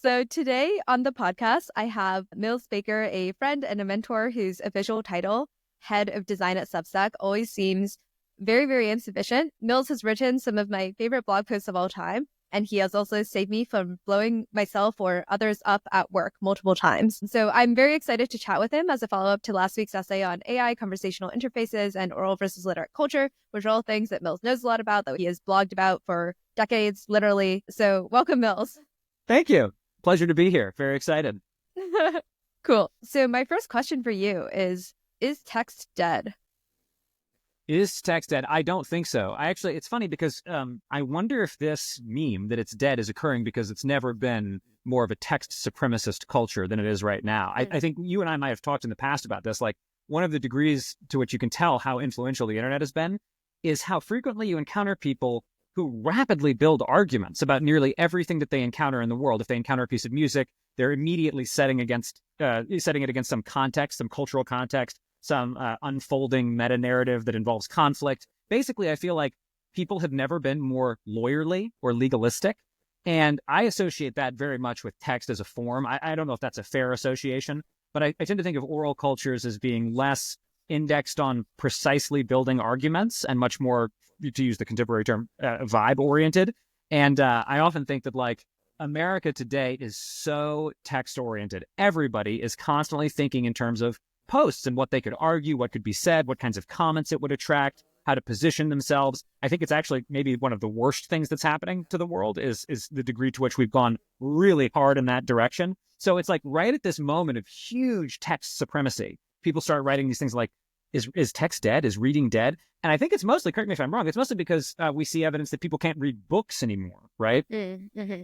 So today on the podcast, I have Mills Baker, a friend and a mentor whose official title, Head of Design at Substack, always seems very, very insufficient. Mills has written some of my favorite blog posts of all time, and he has also saved me from blowing myself or others up at work multiple times. So I'm very excited to chat with him as a follow-up to last week's essay on AI, conversational interfaces, and oral versus literate culture, which are all things that Mills knows a lot about, that he has blogged about for decades, literally. So welcome, Mills. Thank you. Pleasure to be here. Very excited. Cool. So my first question for you is text dead? Is text dead? I don't think so. It's funny because I wonder if this meme that it's dead is occurring because it's never been more of a text supremacist culture than it is right now. I think you and I might have talked in the past about this. Like, one of the degrees to which you can tell how influential the internet has been is how frequently you encounter people who rapidly build arguments about nearly everything that they encounter in the world. If they encounter a piece of music, they're immediately setting it against some context, some cultural context, some unfolding meta-narrative that involves conflict. Basically, I feel like people have never been more lawyerly or legalistic, and I associate that very much with text as a form. I don't know if that's a fair association, but I tend to think of oral cultures as being less indexed on precisely building arguments and much more, to use the contemporary term, vibe-oriented. And I often think that, like, America today is so text-oriented. Everybody is constantly thinking in terms of posts and what they could argue, what could be said, what kinds of comments it would attract, how to position themselves. I think it's actually maybe one of the worst things that's happening to the world is the degree to which we've gone really hard in that direction. So it's like right at this moment of huge text supremacy, people start writing these things like, is text dead? Is reading dead? And I think it's mostly, correct me if I'm wrong, it's mostly because we see evidence that people can't read books anymore, right? Mm-hmm.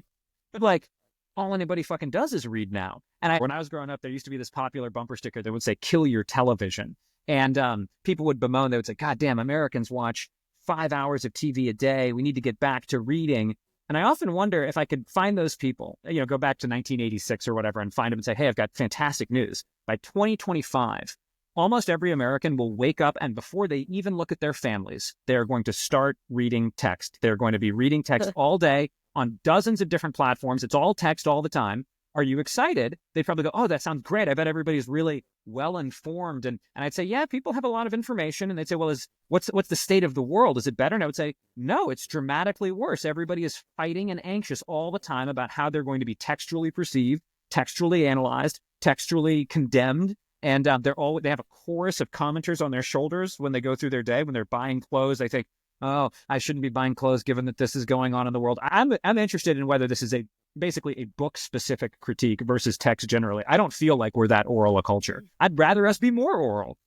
But like, all anybody fucking does is read now. And when I was growing up, there used to be this popular bumper sticker that would say, kill your television. And people would bemoan, they would say, God damn, Americans watch 5 hours of TV a day. We need to get back to reading. And I often wonder if I could find those people, go back to 1986 or whatever and find them and say, hey, I've got fantastic news. By 2025, almost every American will wake up and before they even look at their families, they're going to start reading text. They're going to be reading text all day on dozens of different platforms. It's all text all the time. Are you excited? They'd probably go, oh, that sounds great. I bet everybody's really well-informed. And I'd say, yeah, people have a lot of information. And they'd say, well, what's the state of the world? Is it better? And I would say, no, it's dramatically worse. Everybody is fighting and anxious all the time about how they're going to be textually perceived, textually analyzed, textually condemned. And they have a chorus of commenters on their shoulders when they go through their day. When they're buying clothes, they think, oh, I shouldn't be buying clothes given that this is going on in the world. I'm interested in whether this is basically a book-specific critique versus text generally. I don't feel like we're that oral a culture. I'd rather us be more oral.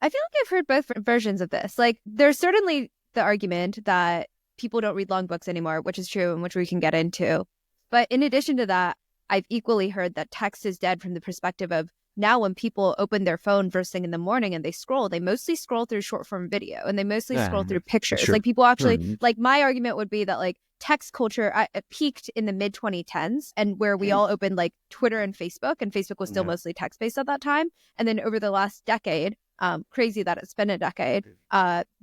I feel like I've heard both versions of this. Like, there's certainly the argument that people don't read long books anymore, which is true and which we can get into. But in addition to that, I've equally heard that text is dead from the perspective of now when people open their phone first thing in the morning and they mostly scroll through short form video and they mostly scroll through pictures. Sure. Like, people actually, like, my argument would be that, like, text culture peaked in the mid 2010s and where we all opened like Twitter and Facebook was still mostly text based at that time. And then over the last decade, crazy that it's been a decade,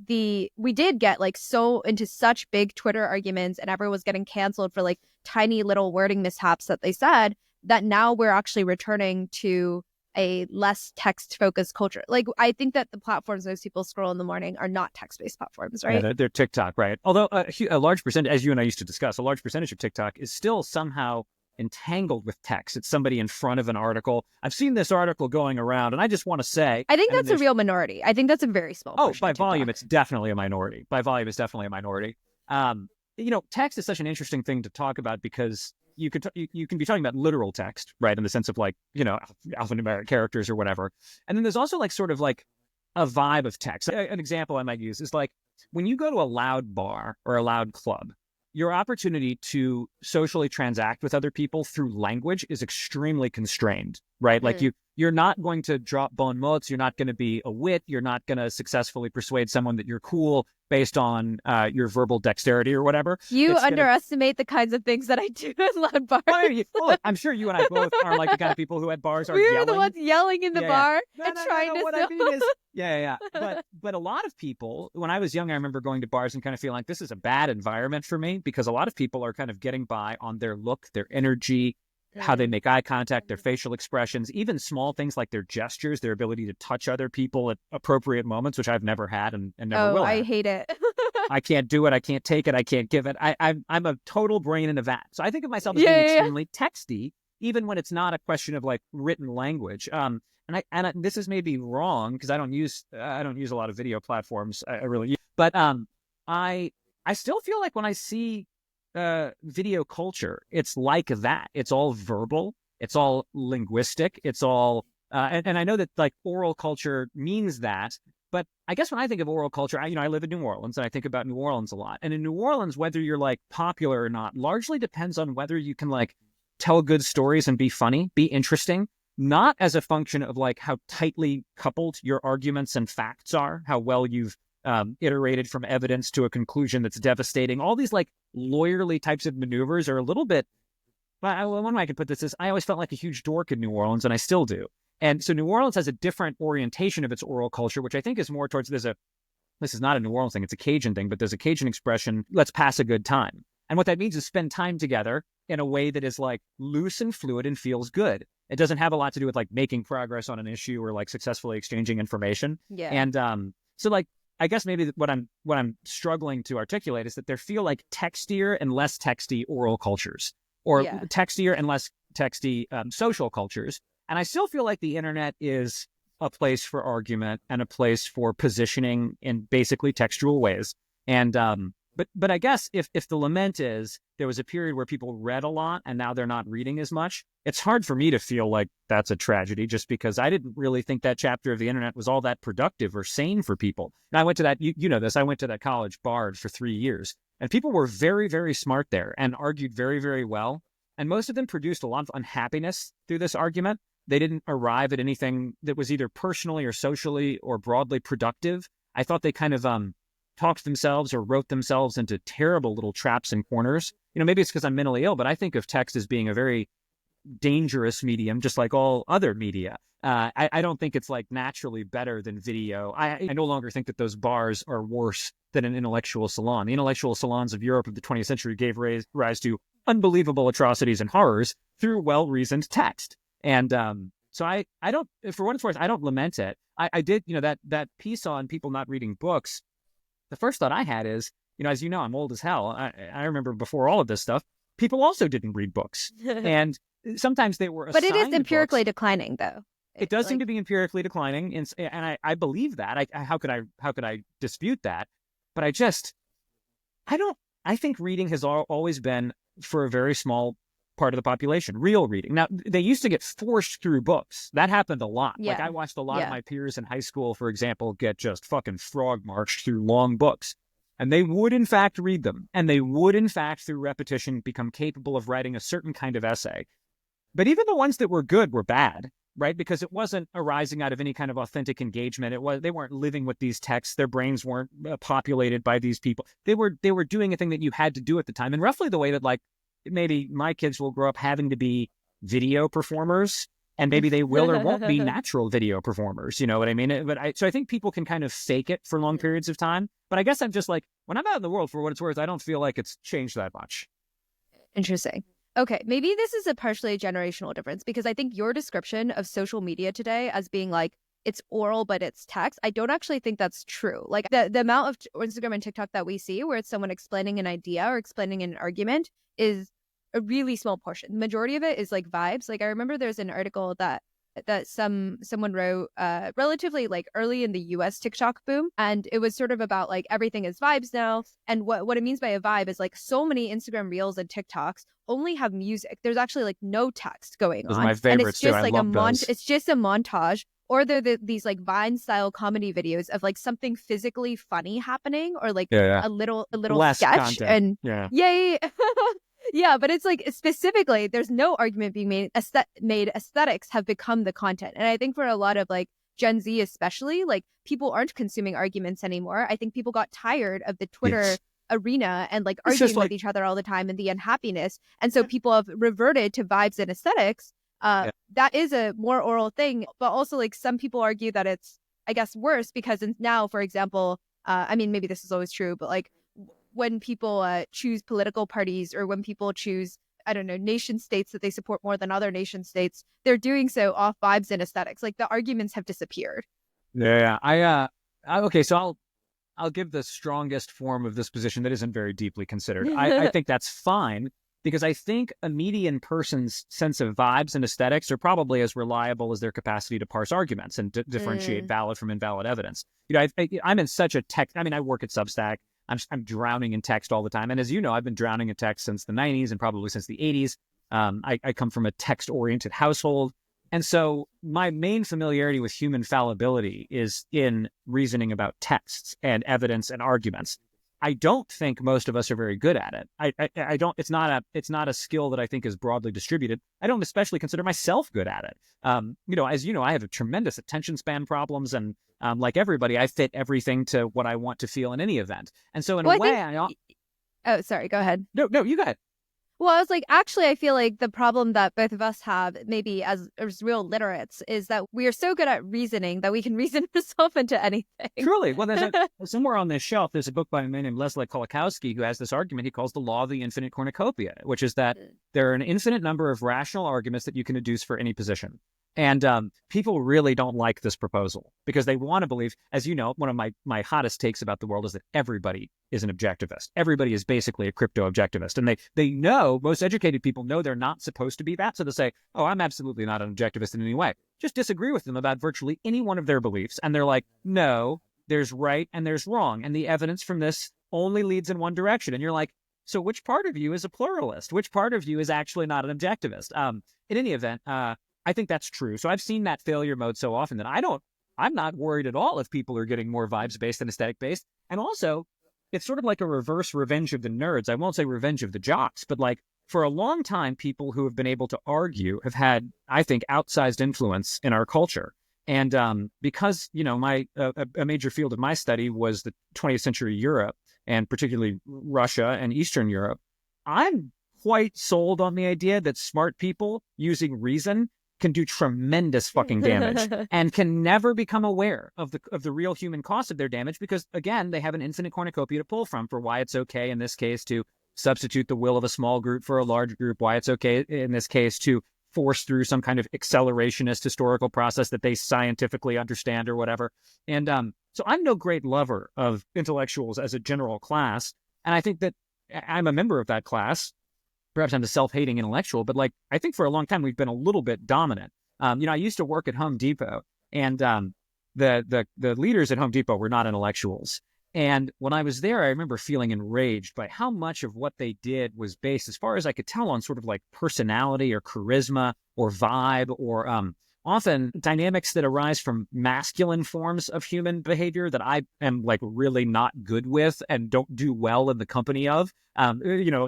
we did get like so into such big Twitter arguments and everyone was getting canceled for like tiny little wording mishaps that they said, that now we're actually returning to a less text-focused culture. Like, I think that the platforms most people scroll in the morning are not text-based platforms, right? Yeah, they're TikTok, right? Although a large percentage, as you and I used to discuss, a large percentage of TikTok is still somehow entangled with text. It's somebody in front of an article. I've seen this article going around, and I just want to say... I think that's a real minority. I think that's a very small portion. By volume, it's definitely a minority. Text is such an interesting thing to talk about because you can be talking about literal text, right? In the sense of like, alphanumeric characters or whatever. And then there's also like sort of like a vibe of text. An example I might use is like when you go to a loud bar or a loud club, your opportunity to socially transact with other people through language is extremely constrained, right? Like you're not going to drop bon mots. You're not going to be a wit. You're not going to successfully persuade someone that you're cool based on your verbal dexterity or whatever. You underestimate the kinds of things that I do in loud bars. I'm sure you and I both are like the kind of people who at bars are yelling. We're the ones yelling in the bar and trying to... What I mean is, But a lot of people, when I was young, I remember going to bars and kind of feeling like this is a bad environment for me because a lot of people are kind of getting by on their look, their energy, how they make eye contact, their facial expressions, even small things like their gestures, their ability to touch other people at appropriate moments, which I've never had and never Oh, will I have. hate it. I can't do it. I can't take it. I can't give it. I'm a total brain in a vat. So I think of myself as Yeah, being yeah, yeah. extremely texty, even when it's not a question of like written language. This is maybe wrong because I don't use a lot of video platforms. I really, but I still feel like when I see video culture, it's like that. It's all verbal. It's all linguistic. It's all, and I know that like oral culture means that, but I guess when I think of oral culture, I live in New Orleans and I think about New Orleans a lot. And in New Orleans, whether you're like popular or not, largely depends on whether you can like tell good stories and be funny, be interesting, not as a function of like how tightly coupled your arguments and facts are, how well you've iterated from evidence to a conclusion that's devastating. All these like lawyerly types of maneuvers are a little bit. One way I could put this is I always felt like a huge dork in New Orleans, and I still do. And so New Orleans has a different orientation of its oral culture, which I think is more towards this is not a New Orleans thing, it's a Cajun thing, but there's a Cajun expression, let's pass a good time. And what that means is spend time together in a way that is like loose and fluid and feels good. It doesn't have a lot to do with like making progress on an issue or like successfully exchanging information. Yeah. And so like I guess maybe what I'm struggling to articulate is that there feel like textier and less texty oral cultures, or textier and less texty social cultures. And I still feel like the internet is a place for argument and a place for positioning in basically textual ways. And but I guess if the lament is there was a period where people read a lot and now they're not reading as much, it's hard for me to feel like that's a tragedy just because I didn't really think that chapter of the internet was all that productive or sane for people. And I went to that, you know this, I went to that college, Bard, for 3 years. And people were very, very smart there and argued very, very well. And most of them produced a lot of unhappiness through this argument. They didn't arrive at anything that was either personally or socially or broadly productive. I thought they kind of talked themselves or wrote themselves into terrible little traps and corners. You know, maybe it's because I'm mentally ill, but I think of text as being a very dangerous medium, just like all other media. I don't think it's like naturally better than video. I no longer think that those bars are worse than an intellectual salon. The intellectual salons of Europe of the 20th century gave rise to unbelievable atrocities and horrors through well-reasoned text. And so I don't, for what it's worth, I don't lament it. I did, that piece on people not reading books. The first thought I had is, as you know, I'm old as hell. I remember before all of this stuff, people also didn't read books. And sometimes they were assigned But it is empirically books. declining, though. It does seem to be empirically declining, and I believe that. How could I dispute that? But I think reading has always been for a very small part of the population, real reading. Now, they used to get forced through books. That happened a lot. Yeah. Like I watched a lot of my peers in high school, for example, get just fucking frog marched through long books. And they would, in fact, read them. And they would, in fact, through repetition, become capable of writing a certain kind of essay. But even the ones that were good were bad, right? Because it wasn't arising out of any kind of authentic engagement. They weren't living with these texts. Their brains weren't populated by these people. They were doing a thing that you had to do at the time. And roughly the way that like maybe my kids will grow up having to be video performers, and maybe they will or won't be natural video performers. You know what I mean? So I think people can kind of fake it for long periods of time. But I guess I'm just like, when I'm out in the world, for what it's worth, I don't feel like it's changed that much. Interesting. Okay, maybe this is a partially generational difference, because I think your description of social media today as being like, it's oral, but it's text, I don't actually think that's true. Like the amount of Instagram and TikTok that we see where it's someone explaining an idea or explaining an argument is a really small portion. The majority of it is like vibes. Like I remember there's an article that someone wrote relatively like early in the US TikTok boom, and it was sort of about like everything is vibes now. And what it means by a vibe is like so many Instagram reels and TikToks only have music. There's actually like no text going Those on. are my favorites and it's just too. like I love those. It's just a montage, or they're these like Vine style comedy videos of like something physically funny happening, or like a little less sketch. content. And yeah. Yeah, but it's like specifically, there's no argument being made. Aesthetics have become the content. And I think for a lot of like Gen Z especially, like people aren't consuming arguments anymore. I think people got tired of the Twitter arena and like arguing with each other all the time and the unhappiness. And so people have reverted to vibes and aesthetics. That is a more oral thing. But also like some people argue that it's, I guess, worse because now, for example, I mean, maybe this is always true, but like when people choose political parties or when people choose I don't know, nation states that they support more than other nation states, they're doing so off vibes and aesthetics. Like the arguments have disappeared. Yeah, okay, so I'll give the strongest form of this position that isn't very deeply considered. I think that's fine because I think a median person's sense of vibes and aesthetics are probably as reliable as their capacity to parse arguments and differentiate valid from invalid evidence. I'm in such a text. I mean, I work at Substack. I'm drowning in text all the time. And as you know, I've been drowning in text since the 90s and probably since the 80s. I come from a text-oriented household. And so my main familiarity with human fallibility is in reasoning about texts and evidence and arguments. I don't think most of us are very good at it. I don't. It's not a skill that I think is broadly distributed. I don't especially consider myself good at it. As you know, I have a tremendous attention span problems, and like everybody, I fit everything to what I want to feel in any event. And so in a way, oh, sorry, go ahead. No, you got it. Well, I was like, actually, I feel like the problem that both of us have, maybe as real literates, is that we are so good at reasoning that we can reason ourselves into anything. Truly. Well, there's somewhere on this shelf, there's a book by a man named Leslie Kolakowski who has this argument he calls the law of the infinite cornucopia, which is that there are an infinite number of rational arguments that you can deduce for any position. And people really don't like this proposal because they want to believe, as you know, one of my hottest takes about the world is that everybody is an objectivist. Everybody is basically a crypto objectivist. And they know, most educated people know they're not supposed to be that. So they say, oh, I'm absolutely not an objectivist in any way. Just disagree with them about virtually any one of their beliefs. And they're like, no, there's right and there's wrong. And the evidence from this only leads in one direction. And you're like, so which part of you is a pluralist? Which part of you is actually not an objectivist? In any event, I think that's true. So I've seen that failure mode so often that I'm not worried at all if people are getting more vibes-based than aesthetic-based. And also, it's sort of like a reverse revenge of the nerds. I won't say revenge of the jocks, but like for a long time, people who have been able to argue have had, I think, outsized influence in our culture. And because, a major field of my study was the 20th century Europe, and particularly Russia and Eastern Europe, I'm quite sold on the idea that smart people using reason can do tremendous fucking damage and can never become aware of the real human cost of their damage because, again, they have an infinite cornucopia to pull from for why it's okay in this case to substitute the will of a small group for a large group, why it's okay in this case to force through some kind of accelerationist historical process that they scientifically understand or whatever. And so I'm no great lover of intellectuals as a general class. And I think that I'm a member of that class. Perhaps I'm a self-hating intellectual, but like I think for a long time we've been a little bit dominant. I used to work at Home Depot, and the leaders at Home Depot were not intellectuals. And when I was there, I remember feeling enraged by how much of what they did was based, as far as I could tell, on sort of like personality or charisma or vibe or often dynamics that arise from masculine forms of human behavior that I am like really not good with and don't do well in the company of,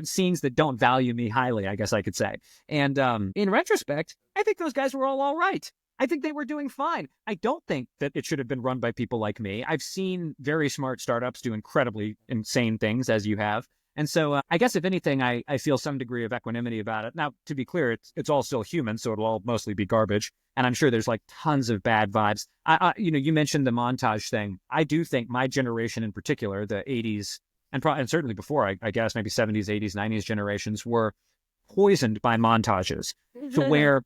scenes that don't value me highly, I guess I could say. And in retrospect, I think those guys were all right. I think they were doing fine. I don't think that it should have been run by people like me. I've seen very smart startups do incredibly insane things, as you have. And so I guess if anything, I feel some degree of equanimity about it. Now, to be clear, it's all still human, so it'll all mostly be garbage. And I'm sure there's like tons of bad vibes. You mentioned the montage thing. I do think my generation in particular, the 80s, and certainly before, I guess maybe 70s, 80s, 90s generations were poisoned by montages to where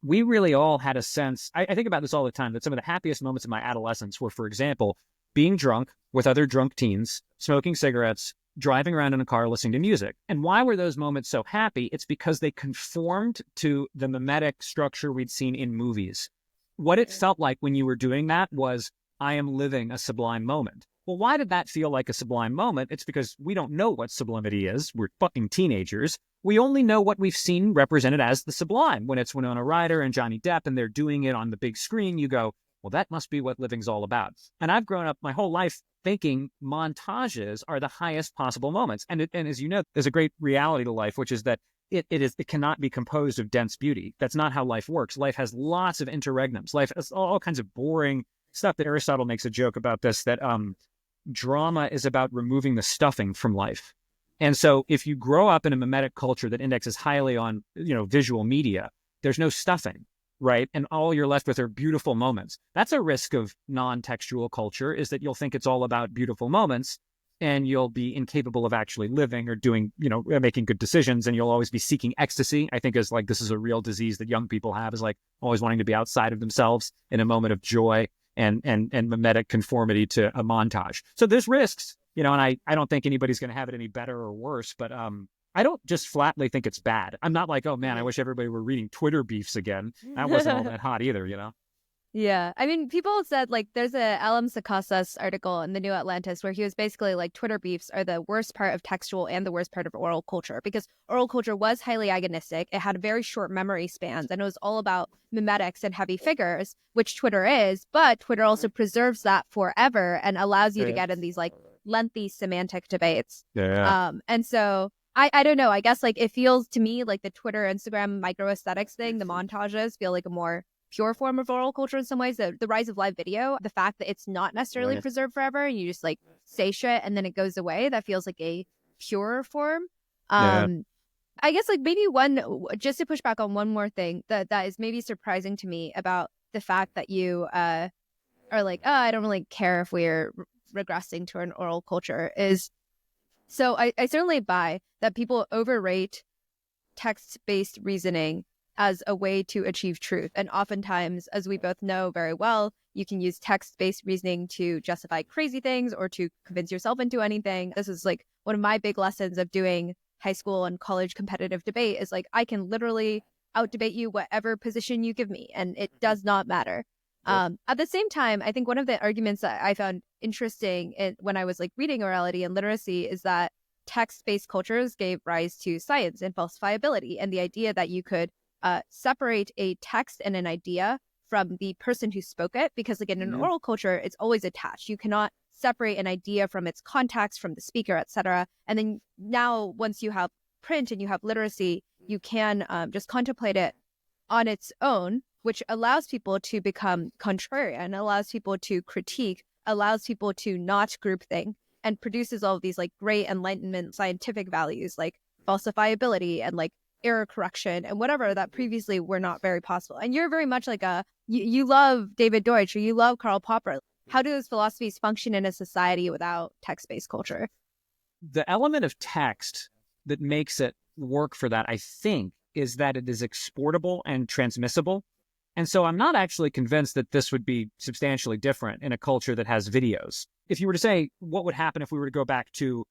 we really all had a sense. I think about this all the time, that some of the happiest moments of my adolescence were, for example, being drunk with other drunk teens, smoking cigarettes, driving around in a car listening to music. And why were those moments so happy? It's because they conformed to the mimetic structure we'd seen in movies. What it felt like when you were doing that was, I am living a sublime moment. Well, why did that feel like a sublime moment? It's because we don't know what sublimity is. We're fucking teenagers. We only know what we've seen represented as the sublime. When it's Winona Ryder and Johnny Depp and they're doing it on the big screen, you go, well, that must be what living's all about. And I've grown up my whole life thinking montages are the highest possible moments. And as you know, there's a great reality to life, which is that it cannot be composed of dense beauty. That's not how life works. Life has lots of interregnums. Life has all kinds of boring stuff. That Aristotle makes a joke about this, that drama is about removing the stuffing from life. And so if you grow up in a mimetic culture that indexes highly on, visual media, there's no stuffing, right? And all you're left with are beautiful moments. That's a risk of non-textual culture, is that you'll think it's all about beautiful moments. and you'll be incapable of actually living or doing, making good decisions, and you'll always be seeking ecstasy. I think is like, this is a real disease that young people have, is like always wanting to be outside of themselves in a moment of joy and mimetic conformity to a montage. So there's risks, and I don't think anybody's going to have it any better or worse, but I don't just flatly think it's bad. I'm not like, oh man, I wish everybody were reading Twitter beefs again. That wasn't all that hot either, Yeah. I mean, people said, like, there's a L.M. Sacasas article in the New Atlantis where he was basically like, Twitter beefs are the worst part of textual and the worst part of oral culture, because oral culture was highly agonistic. It had very short memory spans, and it was all about mimetics and heavy figures, which Twitter is. But Twitter also preserves that forever and allows you to get in these like lengthy semantic debates. Yeah. And so I don't know. I guess like it feels to me like the Twitter, Instagram micro aesthetics thing, the montages feel like a more pure form of oral culture in some ways. The rise of live video, the fact that it's not necessarily preserved forever, and you just like say shit and then it goes away, that feels like a purer form. I guess like maybe just to push back on one more thing that is maybe surprising to me about the fact that you are like, oh, I don't really care if we're regressing to an oral culture, is so I certainly buy that people overrate text-based reasoning as a way to achieve truth. And oftentimes, as we both know very well, you can use text-based reasoning to justify crazy things or to convince yourself into anything. This is like one of my big lessons of doing high school and college competitive debate, is like, I can literally out-debate you whatever position you give me, and it does not matter. At the same time, I think one of the arguments that I found interesting when I was like reading orality and literacy is that text-based cultures gave rise to science and falsifiability, and the idea that you could separate a text and an idea from the person who spoke it, because like in an oral culture, it's always attached. You cannot separate an idea from its context, from the speaker, etc. And then now, once you have print and you have literacy, you can just contemplate it on its own, which allows people to become contrarian, allows people to critique, allows people to not groupthink, and produces all of these like great Enlightenment scientific values like falsifiability and like error correction and whatever that previously were not very possible. And you're very much like you love David Deutsch or you love Karl Popper. How do those philosophies function in a society without text-based culture? The element of text that makes it work for that, I think, is that it is exportable and transmissible. And so I'm not actually convinced that this would be substantially different in a culture that has videos. If you were to say, what would happen if we were to go back to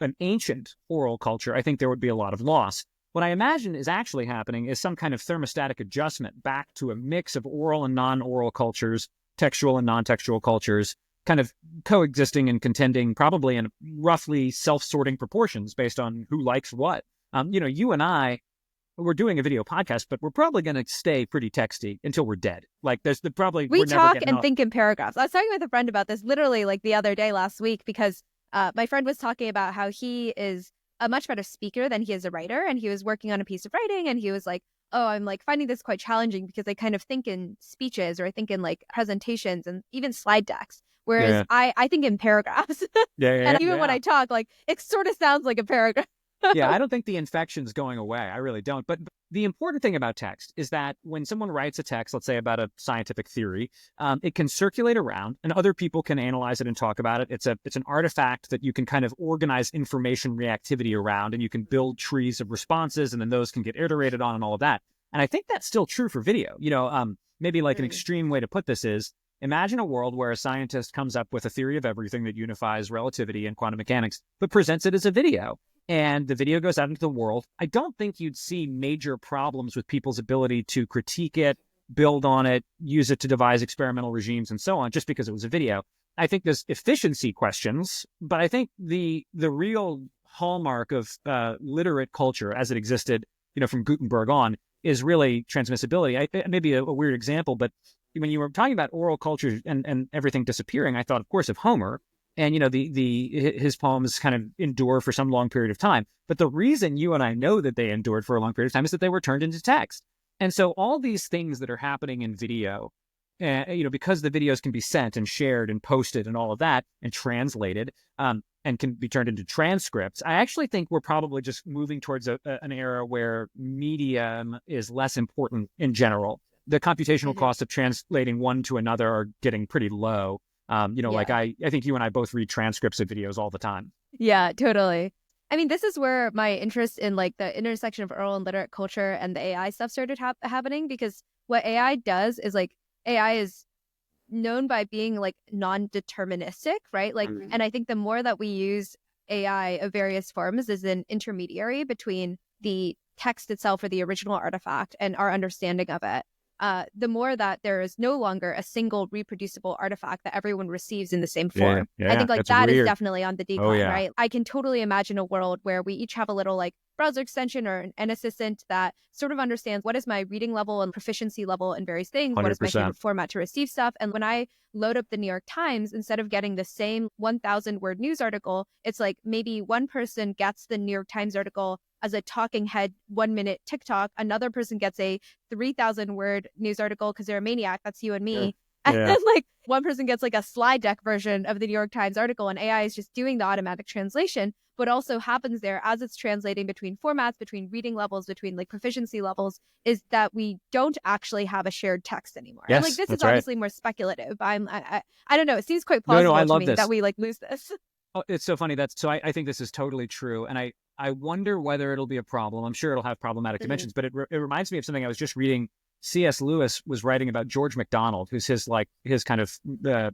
an ancient oral culture, I think there would be a lot of loss. What I imagine is actually happening is some kind of thermostatic adjustment back to a mix of oral and non-oral cultures, textual and non-textual cultures, kind of coexisting and contending probably in roughly self-sorting proportions based on who likes what. You and I, we're doing a video podcast, but we're probably going to stay pretty texty until we're dead. Like we talk and think in paragraphs. I was talking with a friend about this literally like the other day last week, because my friend was talking about how he is a much better speaker than he is a writer, and he was working on a piece of writing, and he was like, oh, I'm like finding this quite challenging because I kind of think in speeches, or I think in like presentations and even slide decks, whereas I think in paragraphs. And even when I talk, like it sort of sounds like a paragraph. Yeah, I don't think the infection's going away. I really don't. But the important thing about text is that when someone writes a text, let's say about a scientific theory, it can circulate around and other people can analyze it and talk about it. It's an artifact that you can kind of organize information reactivity around, and you can build trees of responses, and then those can get iterated on and all of that. And I think that's still true for video. Maybe like an extreme way to put this is, imagine a world where a scientist comes up with a theory of everything that unifies relativity and quantum mechanics, but presents it as a video. And the video goes out into the world. I don't think you'd see major problems with people's ability to critique it, build on it, use it to devise experimental regimes and so on, just because it was a video. I think there's efficiency questions, but I think the real hallmark of literate culture as it existed, from Gutenberg on, is really transmissibility. Maybe a weird example, but when you were talking about oral culture and everything disappearing, I thought, of course, of Homer. And, his poems kind of endure for some long period of time. But the reason you and I know that they endured for a long period of time is that they were turned into text. And so all these things that are happening in video, because the videos can be sent and shared and posted and all of that and translated and can be turned into transcripts, I actually think we're probably just moving towards an era where medium is less important in general. The computational costs of translating one to another are getting pretty low. Like I think you and I both read transcripts of videos all the time. Yeah, totally. I mean, this is where my interest in like the intersection of oral and literate culture and the AI stuff started happening, because what AI does is like AI is known by being like non-deterministic, right? Like, and I think the more that we use AI of various forms as an intermediary between the text itself or the original artifact and our understanding of it, the more that there is no longer a single reproducible artifact that everyone receives in the same form. I think like that is definitely on the decline, right? I can totally imagine a world where we each have a little like browser extension or an assistant that sort of understands what is my reading level and proficiency level in various things, 100%. what is my favorite format to receive stuff. And when I load up the New York Times, instead of getting the same 1,000 word news article, it's like maybe one person gets the New York Times article as a talking head 1 minute TikTok, another person gets a 3,000 word news article because they're a maniac, that's you and me. And then like one person gets like a slide deck version of the New York Times article, and AI is just doing the automatic translation. What also happens there as it's translating between formats, between reading levels, between like proficiency levels, is that we don't actually have a shared text anymore. Yes, and like this is obviously more speculative, but I don't know. It seems quite No, plausible I to love me this. that we like lose this. Oh, it's so funny. I think this is totally true. And I wonder whether it'll be a problem. I'm sure it'll have problematic dimensions, but it reminds me of something I was just reading. C.S. Lewis was writing about George MacDonald, who's his kind of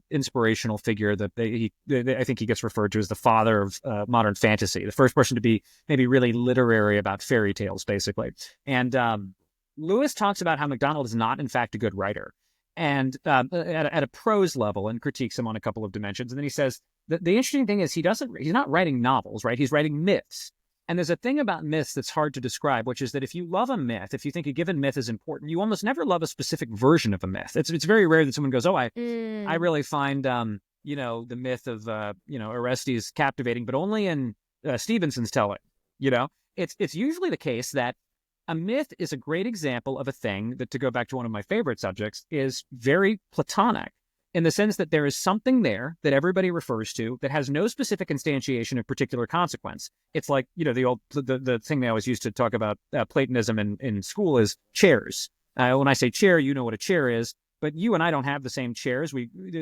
inspirational figure that I think he gets referred to as the father of modern fantasy, the first person to be maybe really literary about fairy tales, basically. And Lewis talks about how MacDonald is not, in fact, a good writer, and at a prose level, and critiques him on a couple of dimensions. And then he says the interesting thing is he's not writing novels, right? He's writing myths. And there's a thing about myths that's hard to describe, which is that if you love a myth, if you think a given myth is important, you almost never love a specific version of a myth. It's very rare that someone goes, oh, I really find, the myth of, Orestes captivating, but only in Stevenson's telling. It's usually the case that a myth is a great example of a thing that, to go back to one of my favorite subjects, is very Platonic, in the sense that there is something there that everybody refers to that has no specific instantiation of particular consequence. It's like, the thing they always used to talk about Platonism in school is chairs. When I say chair, you know what a chair is, but you and I don't have the same chairs.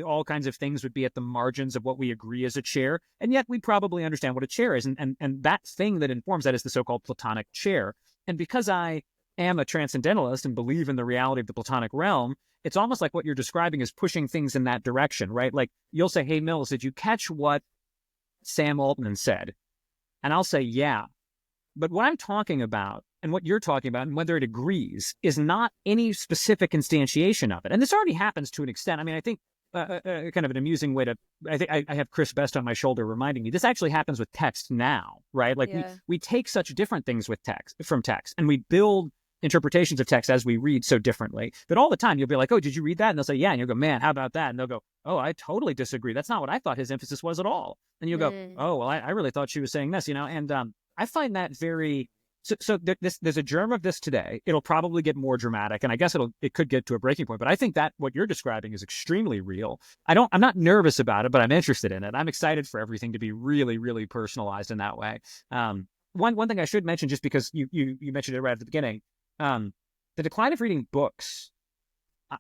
All kinds of things would be at the margins of what we agree is a chair, and yet we probably understand what a chair is. And that thing that informs that is the so-called Platonic chair. And because I am a transcendentalist and believe in the reality of the Platonic realm, it's almost like what you're describing is pushing things in that direction, right? Like you'll say, hey, Mills, did you catch what Sam Altman said? And I'll say, yeah. But what I'm talking about and what you're talking about and whether it agrees is not any specific instantiation of it. And this already happens to an extent. I mean, I think kind of an amusing way I think I have Chris Best on my shoulder reminding me, this actually happens with text now, right? Like we take such different things from text and we build interpretations of text as we read so differently that all the time you'll be like, oh, did you read that? And they'll say, yeah. And you'll go, man, how about that? And they'll go, oh, I totally disagree. That's not what I thought his emphasis was at all. And you'll go, oh, well, I really thought she was saying this, and I find that very, there's a germ of this today. It'll probably get more dramatic, and I guess it could get to a breaking point, but I think that what you're describing is extremely real. I'm not nervous about it, but I'm interested in it. I'm excited for everything to be really, really personalized in that way. One thing I should mention, just because you mentioned it right at the beginning, the decline of reading books,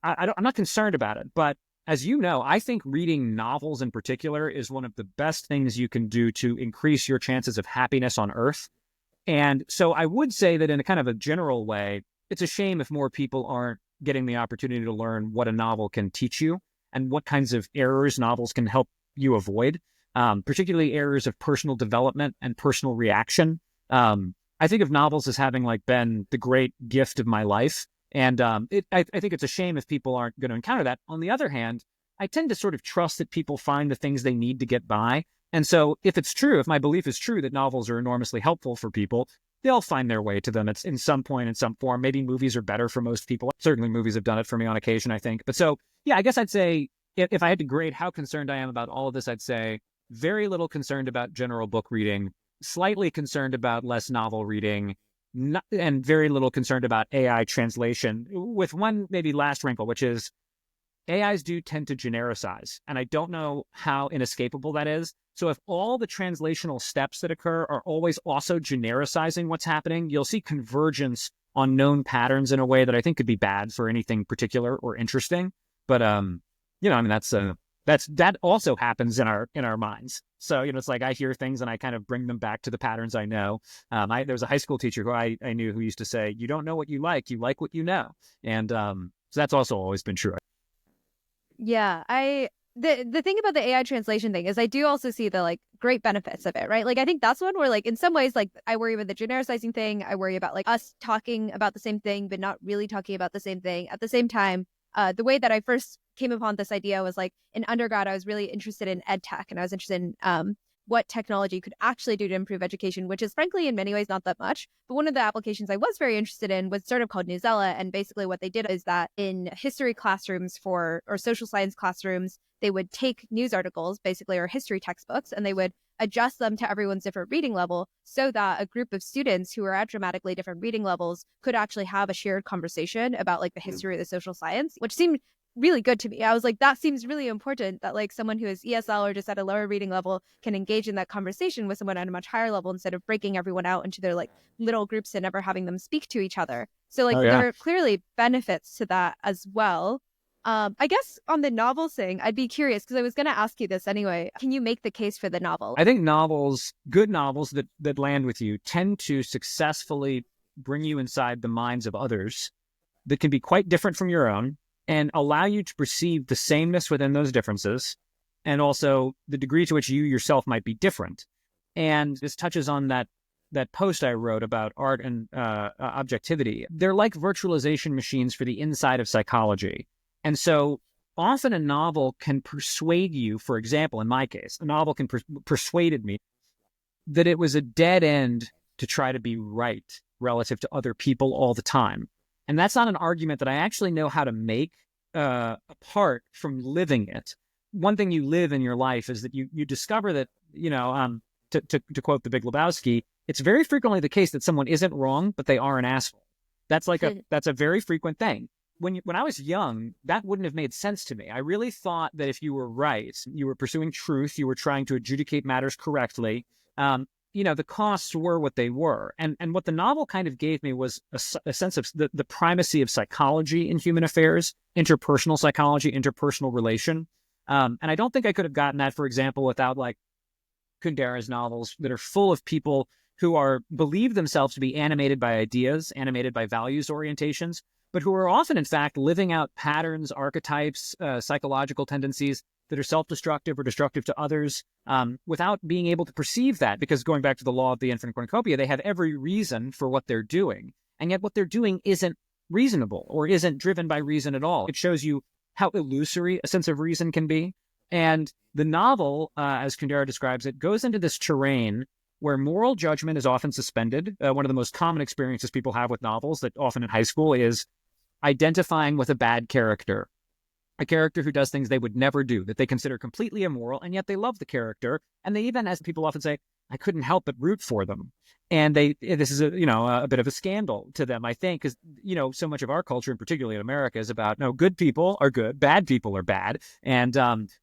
I'm not concerned about it, but as you know, I think reading novels in particular is one of the best things you can do to increase your chances of happiness on Earth. And so I would say that in a kind of a general way, it's a shame if more people aren't getting the opportunity to learn what a novel can teach you and what kinds of errors novels can help you avoid, particularly errors of personal development and personal reaction. I think of novels as having been the great gift of my life. And I think it's a shame if people aren't going to encounter that. On the other hand, I tend to sort of trust that people find the things they need to get by. And so if it's true, if my belief is true that novels are enormously helpful for people, they'll find their way to them. It's in some point, in some form. Maybe movies are better for most people. Certainly movies have done it for me on occasion, I think. But so, yeah, I guess I'd say if I had to grade how concerned I am about all of this, I'd say very little concerned about general book reading, slightly concerned about less novel reading, and very little concerned about AI translation, with one maybe last wrinkle, which is AIs do tend to genericize. And I don't know how inescapable that is. So if all the translational steps that occur are always also genericizing what's happening, you'll see convergence on known patterns in a way that I think could be bad for anything particular or interesting. But, that's that also happens in our minds. So, it's like I hear things and I kind of bring them back to the patterns I know. There was a high school teacher who I knew who used to say, you don't know what you like what you know. And so that's also always been true. Yeah, the thing about the AI translation thing is I do also see the like great benefits of it, right? Like I think that's one where like in some ways like I worry about the genericizing thing. I worry about like us talking about the same thing but not really talking about the same thing. At the same time, the way that I first came upon this idea was like in undergrad I was really interested in ed tech, and I was interested in what technology could actually do to improve education, which is frankly in many ways not that much. But one of the applications I was very interested in was sort of called Newsella. And basically what they did is that in history classrooms or social science classrooms, they would take news articles, basically, or history textbooks, and they would adjust them to everyone's different reading level so that a group of students who are at dramatically different reading levels could actually have a shared conversation about like the history of the social science, which seemed really good to me. I was like, that seems really important that like someone who is ESL or just at a lower reading level can engage in that conversation with someone at a much higher level instead of breaking everyone out into their like little groups and never having them speak to each other. So like there are clearly benefits to that as well. I guess on the novel thing, I'd be curious because I was going to ask you this anyway. Can you make the case for the novel? I think good novels that land with you tend to successfully bring you inside the minds of others that can be quite different from your own and allow you to perceive the sameness within those differences and also the degree to which you yourself might be different. And this touches on that post I wrote about art and objectivity. They're like virtualization machines for the inside of psychology. And so often a novel can persuade you, for example, in my case, a novel can persuaded me that it was a dead end to try to be right relative to other people all the time. And that's not an argument that I actually know how to make apart from living it. One thing you live in your life is that you discover that, to quote The Big Lebowski, it's very frequently the case that someone isn't wrong, but they are an asshole. That's a very frequent thing. When I was young, that wouldn't have made sense to me. I really thought that if you were right, you were pursuing truth, you were trying to adjudicate matters correctly, the costs were what they were. And what the novel kind of gave me was a sense of the primacy of psychology in human affairs, interpersonal psychology, interpersonal relation. And I don't think I could have gotten that, for example, without like Kundera's novels that are full of people who believe themselves to be animated by ideas, animated by values orientations, but who are often, in fact, living out patterns, archetypes, psychological tendencies that are self-destructive or destructive to others without being able to perceive that. Because going back to the law of the infinite cornucopia, they have every reason for what they're doing. And yet what they're doing isn't reasonable or isn't driven by reason at all. It shows you how illusory a sense of reason can be. And the novel, as Kundera describes it, goes into this terrain where moral judgment is often suspended. One of the most common experiences people have with novels, that often in high school, is identifying with a bad character, a character who does things they would never do, that they consider completely immoral, and yet they love the character. And they even, as people often say, I couldn't help but root for them. And this is a bit of a scandal to them, I think, because, so much of our culture, and particularly in America, is about, no, good people are good, bad people are bad, and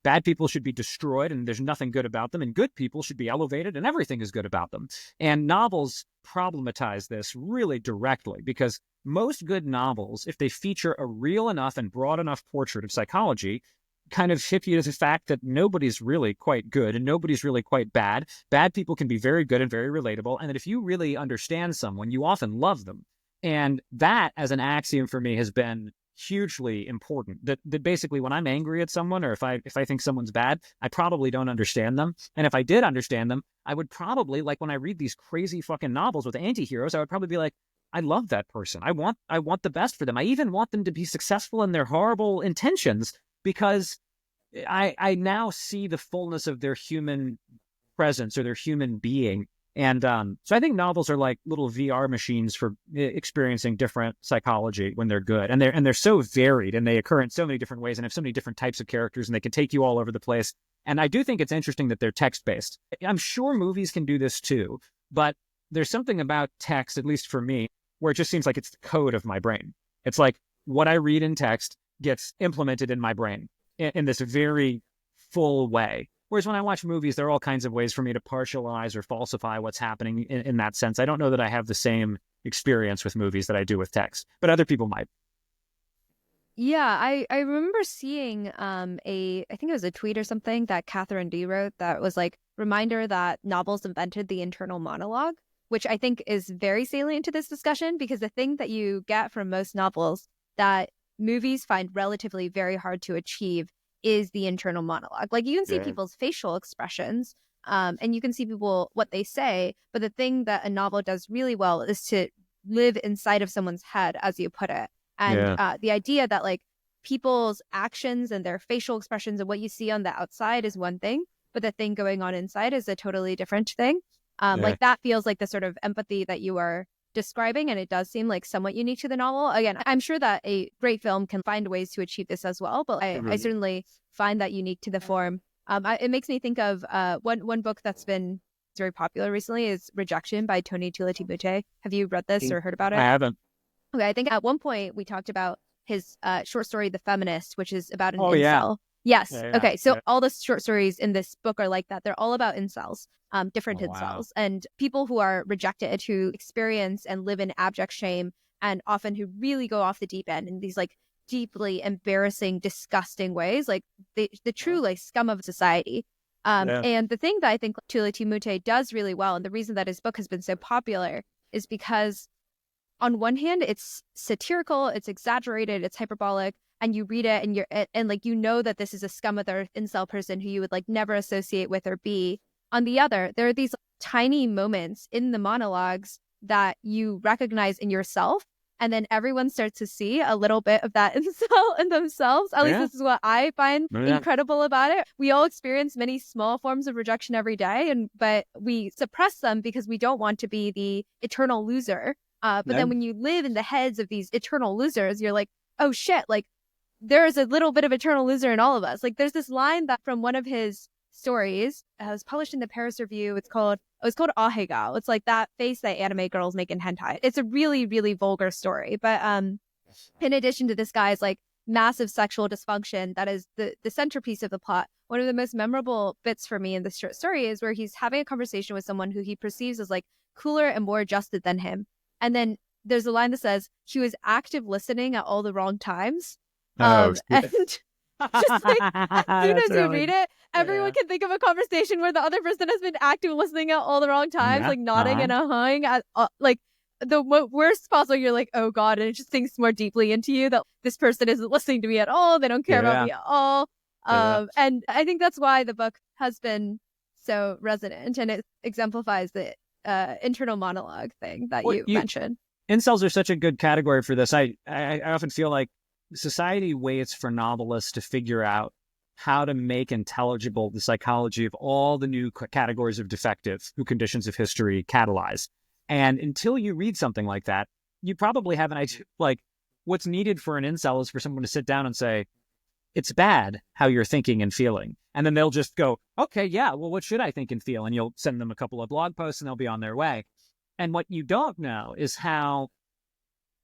bad people should be destroyed, and there's nothing good about them, and good people should be elevated, and everything is good about them. And novels problematize this really directly, because most good novels, if they feature a real enough and broad enough portrait of psychology, kind of hit you as a fact that nobody's really quite good and nobody's really quite bad. Bad people can be very good and very relatable. And that if you really understand someone, you often love them. And that, as an axiom for me, has been hugely important. That basically when I'm angry at someone, or if I think someone's bad, I probably don't understand them. And if I did understand them, I would probably, like when I read these crazy fucking novels with anti-heroes, I would probably be like, I love that person. I want the best for them. I even want them to be successful in their horrible intentions, because I now see the fullness of their human presence or their human being. And so I think novels are like little VR machines for experiencing different psychology when they're good. And they're so varied, and they occur in so many different ways and have so many different types of characters, and they can take you all over the place. And I do think it's interesting that they're text-based. I'm sure movies can do this too, but there's something about text, at least for me, where it just seems like it's the code of my brain. It's like what I read in text gets implemented in my brain in this very full way. Whereas when I watch movies, there are all kinds of ways for me to partialize or falsify what's happening in that sense. I don't know that I have the same experience with movies that I do with text, but other people might. Yeah, I remember seeing I think it was a tweet or something that Catherine D wrote that was like reminder that novels invented the internal monologue, which I think is very salient to this discussion because the thing that you get from most novels that movies find relatively very hard to achieve is the internal monologue. Like you can see people's facial expressions, and you can see people what they say, but the thing that a novel does really well is to live inside of someone's head, as you put it. And the idea that like people's actions and their facial expressions and what you see on the outside is one thing, but the thing going on inside is a totally different thing. Like that feels like the sort of empathy that you are describing, and it does seem like somewhat unique to the novel. Again, I'm sure that a great film can find ways to achieve this as well, but I certainly find that unique to the form. It makes me think of one book that's been very popular recently is Rejection by Tony Tulatimute. Have you read this or heard about it? I haven't. Okay, I think at one point we talked about his short story, The Feminist, which is about an Oh, incel. yeah. Yes. Yeah. Okay, so all the short stories in this book are like that. They're all about incels, different Oh, wow. incels, and people who are rejected, who experience and live in abject shame, and often who really go off the deep end in these like deeply embarrassing, disgusting ways, like the true like scum of society. And the thing that I think Tula Timute does really well, and the reason that his book has been so popular, is because on one hand, it's satirical, it's exaggerated, it's hyperbolic, and you read it and you're and like you know that this is a scum of the earth incel person who you would like never associate with or be. On the other, there are these tiny moments in the monologues that you recognize in yourself, and then everyone starts to see a little bit of that incel in themselves. At least this is what I find incredible about it. We all experience many small forms of rejection every day, but we suppress them because we don't want to be the eternal loser. But then when you live in the heads of these eternal losers, you're like, oh shit, like there's a little bit of eternal loser in all of us. Like there's this line that from one of his stories, it was published in the Paris Review. It was called Ahegao. It's like that face that anime girls make in hentai. It's a really, really vulgar story. But in addition to this guy's like massive sexual dysfunction, that is the centerpiece of the plot. One of the most memorable bits for me in this short story is where he's having a conversation with someone who he perceives as like cooler and more adjusted than him. And then there's a line that says he was active listening at all the wrong times. And just like as soon as you read it, everyone can think of a conversation where the other person has been active listening at all the wrong times, like nodding and ahhing at like the worst possible. You're like, oh God, and it just sinks more deeply into you that this person isn't listening to me at all. They don't care about me at all. And I think that's why the book has been so resonant, and it exemplifies the internal monologue thing that you mentioned. Incels are such a good category for this. I often feel like society waits for novelists to figure out how to make intelligible the psychology of all the new categories of defective who conditions of history catalyze. And until you read something like that, you probably have an idea. Like what's needed for an incel is for someone to sit down and say, it's bad how you're thinking and feeling. And then they'll just go, okay, yeah, well, what should I think and feel? And you'll send them a couple of blog posts and they'll be on their way. And what you don't know is how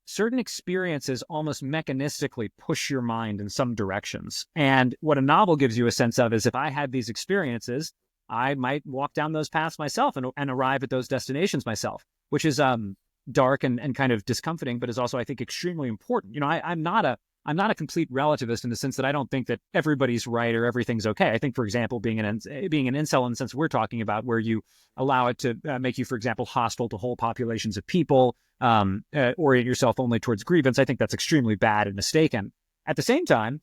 certain experiences almost mechanistically push your mind in some directions. And what a novel gives you a sense of is if I had these experiences, I might walk down those paths myself and arrive at those destinations myself, which is dark and kind of discomforting, but is also, I think, extremely important. You know, I'm not a complete relativist in the sense that I don't think that everybody's right or everything's okay. I think, for example, being an incel in the sense we're talking about, where you allow it to make you, for example, hostile to whole populations of people, orient yourself only towards grievance, I think that's extremely bad and mistaken. At the same time,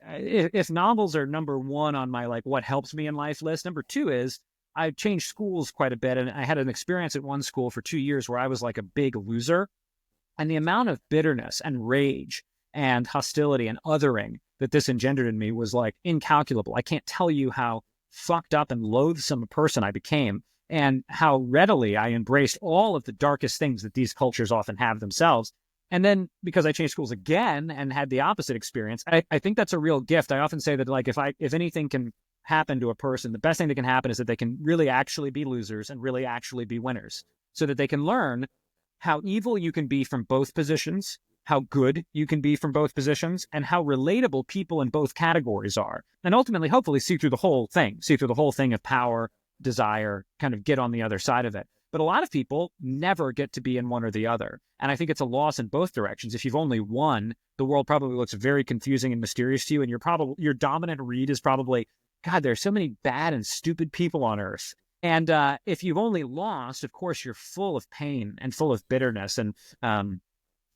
if novels are number one on my like what helps me in life list, number two is I changed schools quite a bit, and I had an experience at one school for 2 years where I was like a big loser, and the amount of bitterness and rage and hostility and othering that this engendered in me was like incalculable. I can't tell you how fucked up and loathsome a person I became, and how readily I embraced all of the darkest things that these cultures often have themselves. And then because I changed schools again and had the opposite experience, I think that's a real gift. I often say that like if anything can happen to a person, the best thing that can happen is that they can really actually be losers and really actually be winners, so that they can learn how evil you can be from both positions, how good you can be from both positions, and how relatable people in both categories are. And ultimately, hopefully, see through the whole thing of power, desire, kind of get on the other side of it. But a lot of people never get to be in one or the other. And I think it's a loss in both directions. If you've only one, the world probably looks very confusing and mysterious to you. And your dominant read is probably, God, there's so many bad and stupid people on earth. And if you've only lost, of course, you're full of pain and full of bitterness. And,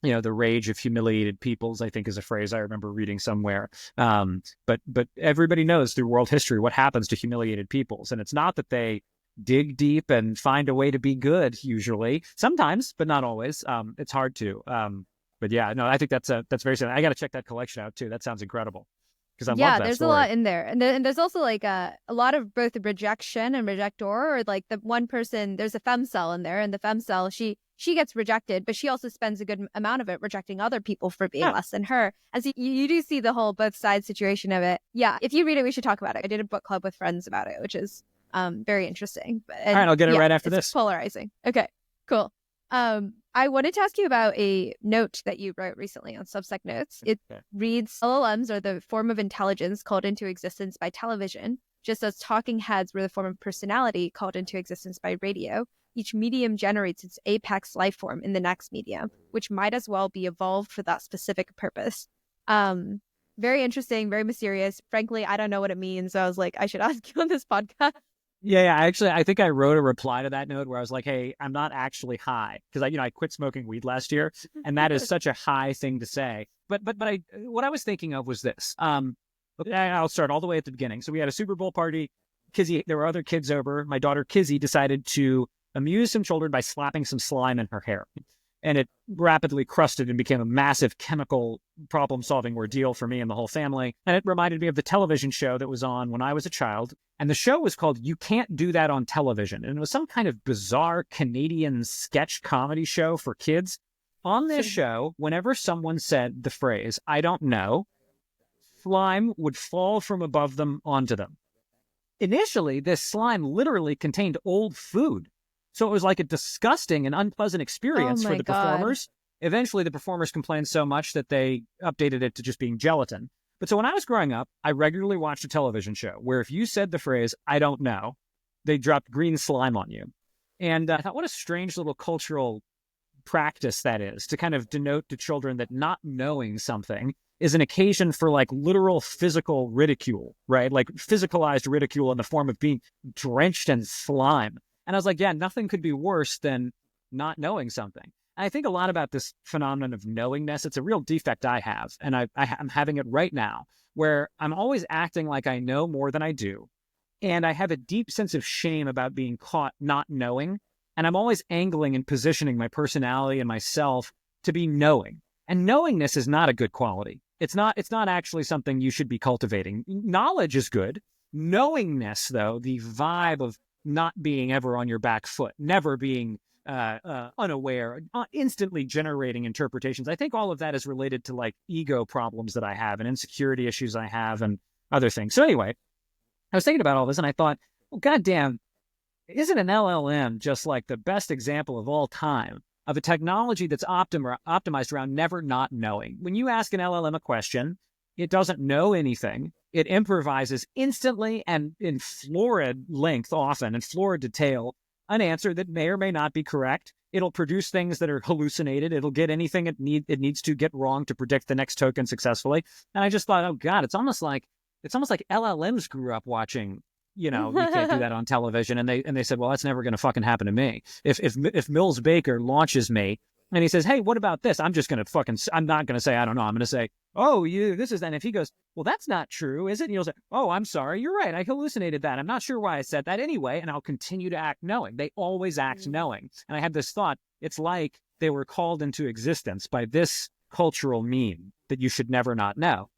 the rage of humiliated peoples, I think, is a phrase I remember reading somewhere. But everybody knows through world history what happens to humiliated peoples. And it's not that they dig deep and find a way to be good, usually. Sometimes, but not always. It's hard to. But yeah, no, I think that's very simple. I got to check that collection out, too. That sounds incredible. Because I love that there's story. A lot in there. And there's also like a lot of both rejection and rejector, or like the one person, there's a femcel in there, and the femcel, she gets rejected, but she also spends a good amount of it rejecting other people for being less than her. And so you do see the whole both sides situation of it. Yeah, if you read it, we should talk about it. I did a book club with friends about it, which is very interesting. All right, I'll get it right after this. Polarizing. Okay, cool. I wanted to ask you about a note that you wrote recently on Substack Notes. It reads, LLMs are the form of intelligence called into existence by television, just as talking heads were the form of personality called into existence by radio. Each medium generates its apex life form in the next medium, which might as well be evolved for that specific purpose. Very interesting, very mysterious. Frankly, I don't know what it means. So I was like, I should ask you on this podcast. Yeah. Actually, I think I wrote a reply to that note where I was like, hey, I'm not actually high. Because I quit smoking weed last year. And that is such a high thing to say. But what I was thinking of was this. I'll start all the way at the beginning. So we had a Super Bowl party. Kizzy, there were other kids over. My daughter Kizzy decided to amuse some children by slapping some slime in her hair. And it rapidly crusted and became a massive chemical problem-solving ordeal for me and the whole family. And it reminded me of the television show that was on when I was a child. And the show was called You Can't Do That on Television. And it was some kind of bizarre Canadian sketch comedy show for kids. On this show, whenever someone said the phrase, I don't know, slime would fall from above them onto them. Initially, this slime literally contained old food. So it was like a disgusting and unpleasant experience for the performers. Eventually, the performers complained so much that they updated it to just being gelatin. But so when I was growing up, I regularly watched a television show where if you said the phrase, I don't know, they dropped green slime on you. And I thought, what a strange little cultural practice that is, to kind of denote to children that not knowing something is an occasion for like literal physical ridicule, right? Like physicalized ridicule in the form of being drenched in slime. And I was like, yeah, nothing could be worse than not knowing something. And I think a lot about this phenomenon of knowingness. It's a real defect I have. And I'm having it right now, where I'm always acting like I know more than I do. And I have a deep sense of shame about being caught not knowing. And I'm always angling and positioning my personality and myself to be knowing. And knowingness is not a good quality. It's not actually something you should be cultivating. Knowledge is good. Knowingness, though, the vibe of not being ever on your back foot, never being unaware, instantly generating interpretations. I think all of that is related to like ego problems that I have and insecurity issues I have and other things. So anyway, I was thinking about all this and I thought, well, goddamn, isn't an LLM just like the best example of all time of a technology that's optimized around never not knowing? When you ask an LLM a question, it doesn't know anything. It improvises instantly and in florid length, often in florid detail, an answer that may or may not be correct. It'll produce things that are hallucinated. It'll get anything it needs to get wrong to predict the next token successfully. And I just thought, oh God, it's almost like LLMs grew up watching, you can't do that on television. And they said, well, that's never going to fucking happen to me. If Mills Baker launches me and he says, hey, what about this? I'm not going to say, I don't know. I'm going to say, oh, this is that. And if he goes, well, that's not true, is it? And you'll say, oh, I'm sorry. You're right. I hallucinated that. I'm not sure why I said that anyway. And I'll continue to act knowing. They always act knowing. And I had this thought, it's like they were called into existence by this cultural meme that you should never not know.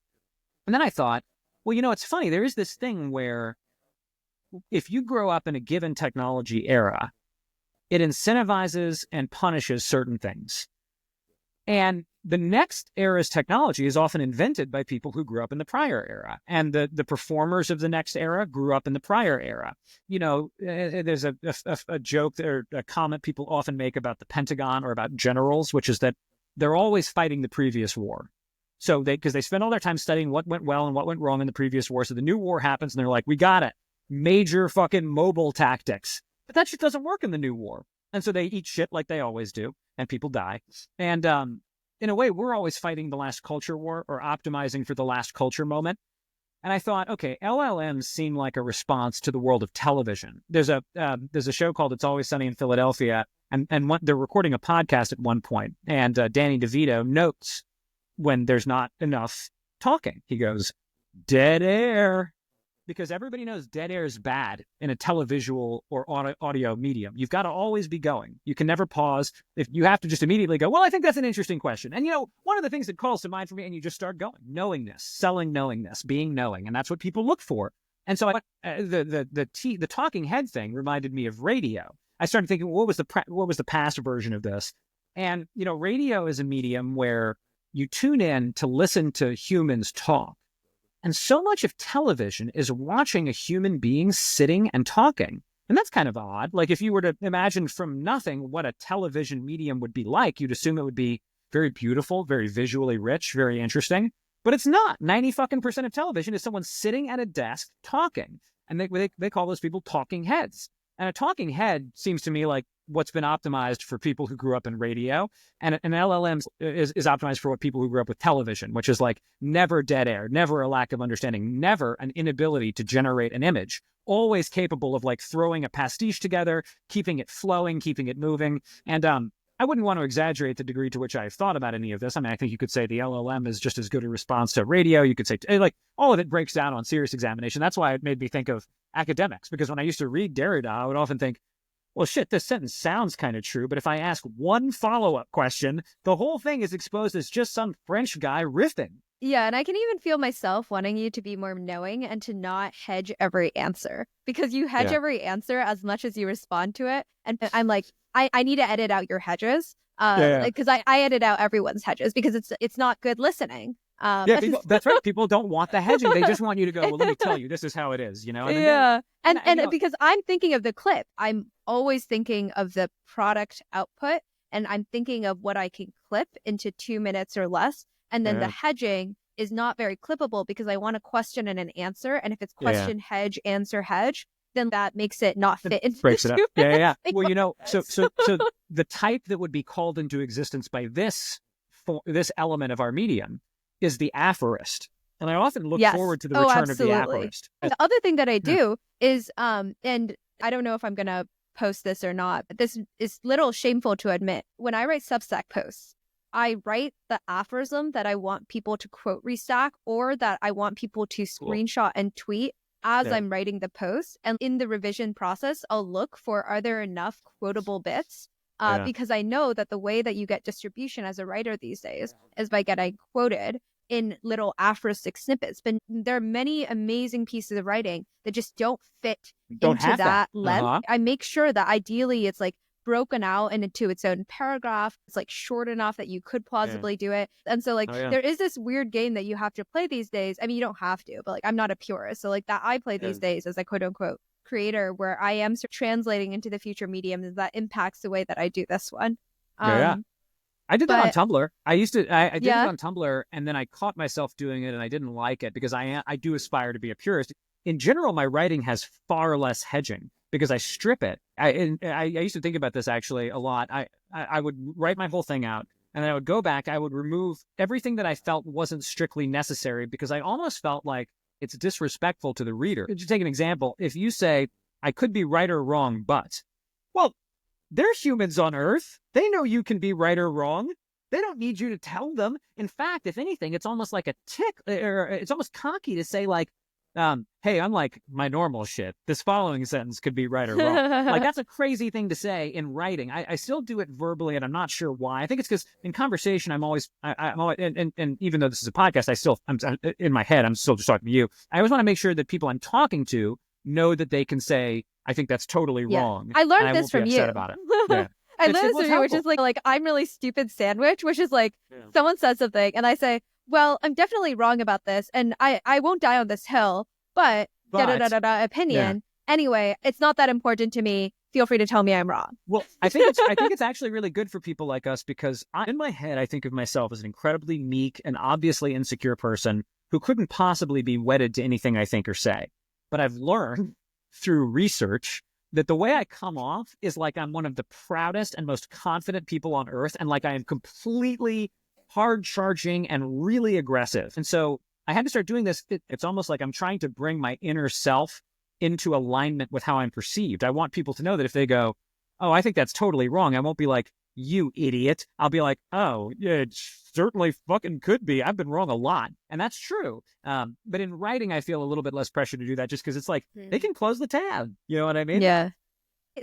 And then I thought, well, it's funny. There is this thing where if you grow up in a given technology era, it incentivizes and punishes certain things. And the next era's technology is often invented by people who grew up in the prior era. And the performers of the next era grew up in the prior era. There's a joke or a comment people often make about the Pentagon or about generals, which is that they're always fighting the previous war. So because they spend all their time studying what went well and what went wrong in the previous war. So the new war happens and they're like, we got it. Major fucking mobile tactics. But that shit doesn't work in the new war. And so they eat shit like they always do, and people die. And in a way, we're always fighting the last culture war or optimizing for the last culture moment. And I thought, okay, LLMs seem like a response to the world of television. There's a show called It's Always Sunny in Philadelphia, and they're recording a podcast at one point, and Danny DeVito notes when there's not enough talking. He goes, dead air. Because everybody knows dead air is bad in a televisual or audio medium. You've got to always be going. You can never pause. If you have to just immediately go, well, I think that's an interesting question. And, one of the things that calls to mind for me, and you just start going, knowingness, selling knowingness, being knowing. And that's what people look for. And so the talking head thing reminded me of radio. I started thinking, what was the past version of this? And, radio is a medium where you tune in to listen to humans talk. And so much of television is watching a human being sitting and talking. And that's kind of odd. Like if you were to imagine from nothing what a television medium would be like, you'd assume it would be very beautiful, very visually rich, very interesting. But it's not. 90% of television is someone sitting at a desk talking. And they call those people talking heads. And a talking head seems to me like what's been optimized for people who grew up in radio, and an LLM is optimized for what people who grew up with television, which is like never dead air, never a lack of understanding, never an inability to generate an image, always capable of like throwing a pastiche together, keeping it flowing, keeping it moving. And I wouldn't want to exaggerate the degree to which I've thought about any of this. I mean, I think you could say the LLM is just as good a response to radio. You could say like all of it breaks down on serious examination. That's why it made me think of academics, because when I used to read Derrida, I would often think, well, shit, this sentence sounds kind of true, but if I ask one follow-up question, the whole thing is exposed as just some French guy riffing. Yeah, and I can even feel myself wanting you to be more knowing and to not hedge every answer, because you hedge every answer as much as you respond to it. And I'm like, I need to edit out your hedges, because I edit out everyone's hedges because it's not good listening. That's right. People don't want the hedging. They just want you to go, well, let me tell you, this is how it is, And because I'm thinking of the clip, I'm always thinking of the product output, and I'm thinking of what I can clip into 2 minutes or less. And then the hedging is not very clippable because I want a question and an answer. And if it's question, hedge, answer, hedge, then that makes it not fit into breaks it up. Yeah. Well, so the type that would be called into existence by this element of our medium is the aphorist. And I often look forward to the return of the aphorist. The other thing that I do is, and I don't know if I'm going to post this or not, but this is little shameful to admit. When I write Substack posts, I write the aphorism that I want people to quote restack, or that I want people to screenshot and tweet as I'm writing the post. And in the revision process, I'll look for, are there enough quotable bits? Because I know that the way that you get distribution as a writer these days is by getting quoted in little aphoristic snippets. But there are many amazing pieces of writing that just don't fit into that length. I make sure that ideally it's like broken out into its own paragraph. It's like short enough that you could plausibly do it. And so there is this weird game that you have to play these days. I mean, you don't have to, but like I'm not a purist. So like that I play these days as a quote unquote creator, where I am sort of translating into the future medium that impacts the way that I do this one. I did that on Tumblr. I did it on Tumblr, and then I caught myself doing it, and I didn't like it because I do aspire to be a purist. In general, my writing has far less hedging because I strip it. I used to think about this actually a lot. I would write my whole thing out, and then I would go back. I would remove everything that I felt wasn't strictly necessary because I almost felt like it's disrespectful to the reader. To take an example, if you say, I could be right or wrong, but, well, they're humans on Earth. They know you can be right or wrong. They don't need you to tell them. In fact, if anything, it's almost like a tick, or it's almost cocky to say like, hey, unlike my normal shit, this following sentence could be right or wrong. Like that's a crazy thing to say in writing. I still do it verbally, and I'm not sure why. I think it's because in conversation, I'm always, and even though this is a podcast, I'm in my head, I'm still just talking to you. I always want to make sure that people I'm talking to know that they can say, I think that's totally wrong. I learned this from you. About it. I learned this from you, which is like I'm really stupid sandwich, which is like someone says something and I say, well, I'm definitely wrong about this, and I won't die on this hill, but opinion. Anyway, it's not that important to me. Feel free to tell me I'm wrong. Well, I think it's actually really good for people like us because in my head, I think of myself as an incredibly meek and obviously insecure person who couldn't possibly be wedded to anything I think or say. But I've learned through research that the way I come off is like I'm one of the proudest and most confident people on earth, and like I am completely hard charging and really aggressive. And so I had to start doing this. It's almost like I'm trying to bring my inner self into alignment with how I'm perceived. I want people to know that if they go, oh, I think that's totally wrong, I won't be like, you idiot. I'll be like, oh, yeah, it certainly fucking could be. I've been wrong a lot. And that's true. But in writing, I feel a little bit less pressure to do that just because it's like, they can close the tab. You know what I mean? Yeah.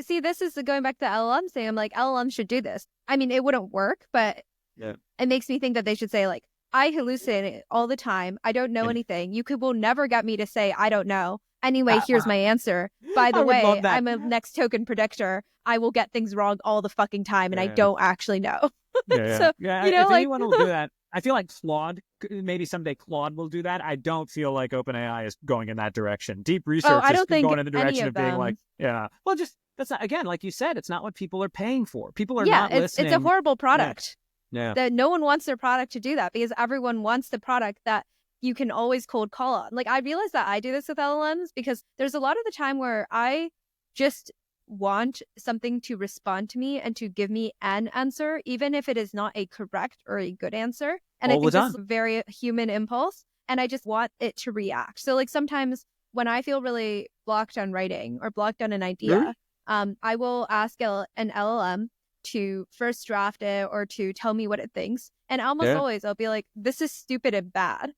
See, this is going back to LLM thing. I'm like, LLM should do this. I mean, it wouldn't work, but it makes me think that they should say, like, I hallucinate all the time. I don't know anything. You will never get me to say, I don't know. Anyway, here's my answer. By the way, I'm a next token predictor. I will get things wrong all the fucking time, and I don't actually know. So, you know, if like, anyone will do that, I feel like Claude, maybe someday Claude will do that. I don't feel like OpenAI is going in that direction. Deep research is going in the direction of being like, well, just, that's not, again, like you said, it's not what people are paying for. People are not listening. It's a horrible product. Yeah. That no one wants their product to do that, because everyone wants the product that you can always cold call on. Like, I realize that I do this with LLMs because there's a lot of the time where I just want something to respond to me and to give me an answer, even if it is not a correct or a good answer. And I think this is a very human impulse, and I just want it to react. So, like, sometimes when I feel really blocked on writing or blocked on an idea, I will ask an LLM to first draft it or to tell me what it thinks. And almost always I'll be like, this is stupid and bad.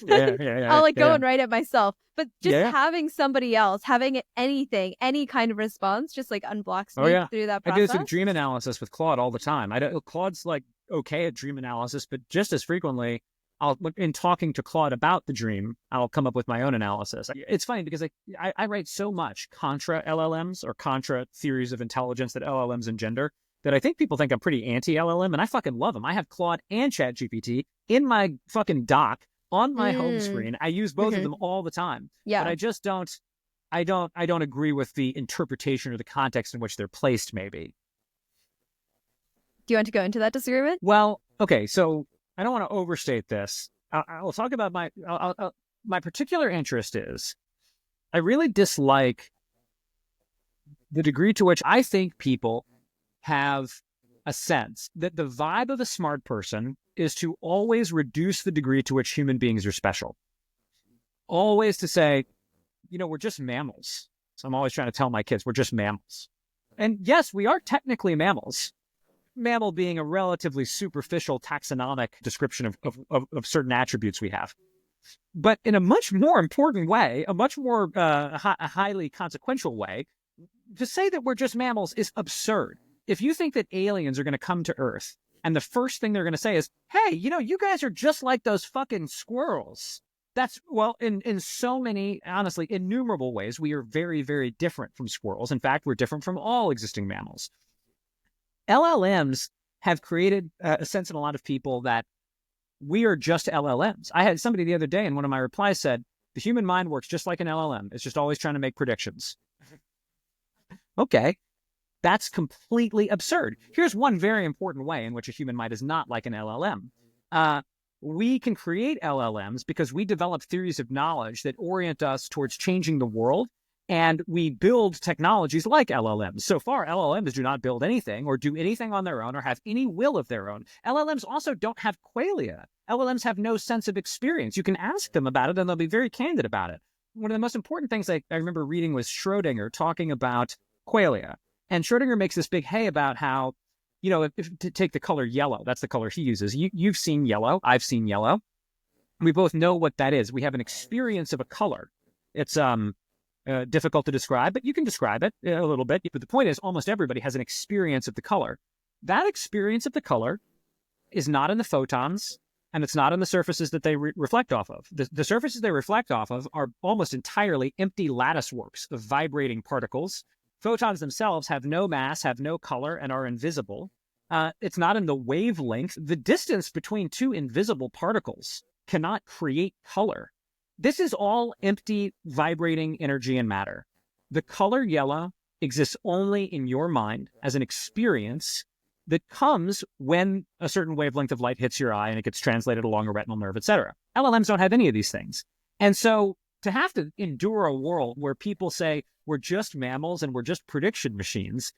I'll like go and write it myself. But just having somebody else, having anything, any kind of response, just like unblocks me through that process. I do this with dream analysis with Claude all the time. Claude's like okay at dream analysis, but just as frequently, in talking to Claude about the dream, I'll come up with my own analysis. It's funny because I write so much contra LLMs or contra theories of intelligence that LLMs engender that I think people think I'm pretty anti-LLM, and I fucking love them. I have Claude and ChatGPT in my fucking dock on my home screen. I use both of them all the time. But I just don't agree with the interpretation or the context in which they're placed, maybe. Do you want to go into that disagreement? Well, okay, so I don't want to overstate this. I'll talk about my particular interest is I really dislike the degree to which I think people have a sense that the vibe of a smart person is to always reduce the degree to which human beings are special. Always to say, you know, we're just mammals. So I'm always trying to tell my kids, we're just mammals. And yes, we are technically mammals. Mammal being a relatively superficial taxonomic description of certain attributes we have. But in a much more important way, a much more highly consequential way, to say that we're just mammals is absurd. If you think that aliens are going to come to Earth and the first thing they're going to say is, hey, you know, you guys are just like those fucking squirrels. That's, well, in so many, honestly, innumerable ways, we are very, very different from squirrels. In fact, we're different from all existing mammals. LLMs have created a sense in a lot of people that we are just LLMs. I had somebody the other day in one of my replies said, the human mind works just like an LLM. It's just always trying to make predictions. Okay. That's completely absurd. Here's one very important way in which a human mind is not like an LLM. We can create LLMs because we develop theories of knowledge that orient us towards changing the world, and we build technologies like LLMs. So far, LLMs do not build anything or do anything on their own or have any will of their own. LLMs also don't have qualia. LLMs have no sense of experience. You can ask them about it, and they'll be very candid about it. One of the most important things I remember reading was Schrodinger talking about qualia. And Schrodinger makes this big hay about how, you know, if to take the color yellow, that's the color he uses. You've seen yellow. I've seen yellow. We both know what that is. We have an experience of a color. It's difficult to describe, but you can describe it a little bit. But the point is, almost everybody has an experience of the color. That experience of the color is not in the photons, and it's not in the surfaces that they reflect off of. The surfaces they reflect off of are almost entirely empty lattice works of vibrating particles. Photons themselves have no mass, have no color, and are invisible. It's not in the wavelength. The distance between two invisible particles cannot create color. This is all empty, vibrating energy and matter. The color yellow exists only in your mind as an experience that comes when a certain wavelength of light hits your eye and it gets translated along a retinal nerve, etc. LLMs don't have any of these things. And so to have to endure a world where people say we're just mammals and we're just prediction machines,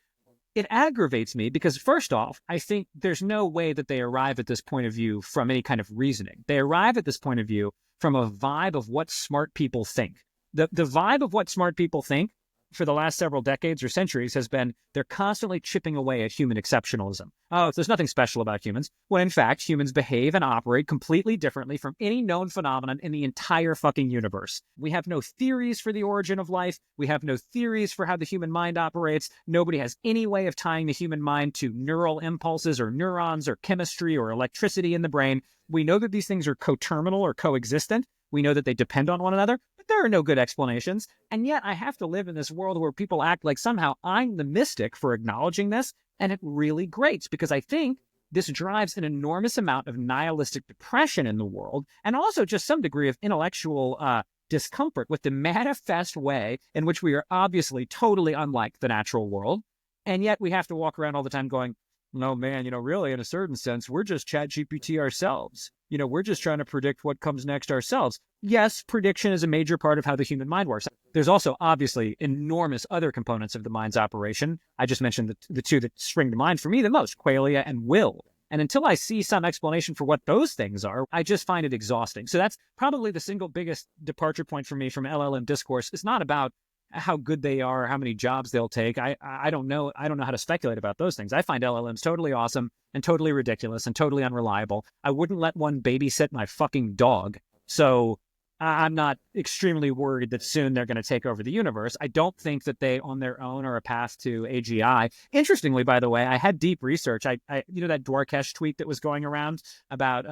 it aggravates me because, first off, I think there's no way that they arrive at this point of view from any kind of reasoning. They arrive at this point of view from a vibe of what smart people think. The vibe of what smart people think for the last several decades or centuries has been they're constantly chipping away at human exceptionalism. Oh, there's nothing special about humans. When in fact, humans behave and operate completely differently from any known phenomenon in the entire fucking universe. We have no theories for the origin of life. We have no theories for how the human mind operates. Nobody has any way of tying the human mind to neural impulses or neurons or chemistry or electricity in the brain. We know that these things are coterminal or coexistent. We know that they depend on one another, but there are no good explanations. And yet I have to live in this world where people act like somehow I'm the mystic for acknowledging this. And it really grates because I think this drives an enormous amount of nihilistic depression in the world and also just some degree of intellectual discomfort with the manifest way in which we are obviously totally unlike the natural world. And yet we have to walk around all the time going, no, man, really, in a certain sense, we're just ChatGPT ourselves. We're just trying to predict what comes next ourselves. Yes, prediction is a major part of how the human mind works. There's also obviously enormous other components of the mind's operation. I just mentioned the two that spring to mind for me the most, qualia and will. And until I see some explanation for what those things are, I just find it exhausting. So that's probably the single biggest departure point for me from LLM discourse. It's not about how good they are, or how many jobs they'll take. I don't know. I don't know how to speculate about those things. I find LLMs totally awesome and totally ridiculous and totally unreliable. I wouldn't let one babysit my fucking dog. So I'm not extremely worried that soon they're going to take over the universe. I don't think that they on their own are a path to AGI. Interestingly, by the way, I had deep research. I that Dwarkesh tweet that was going around about,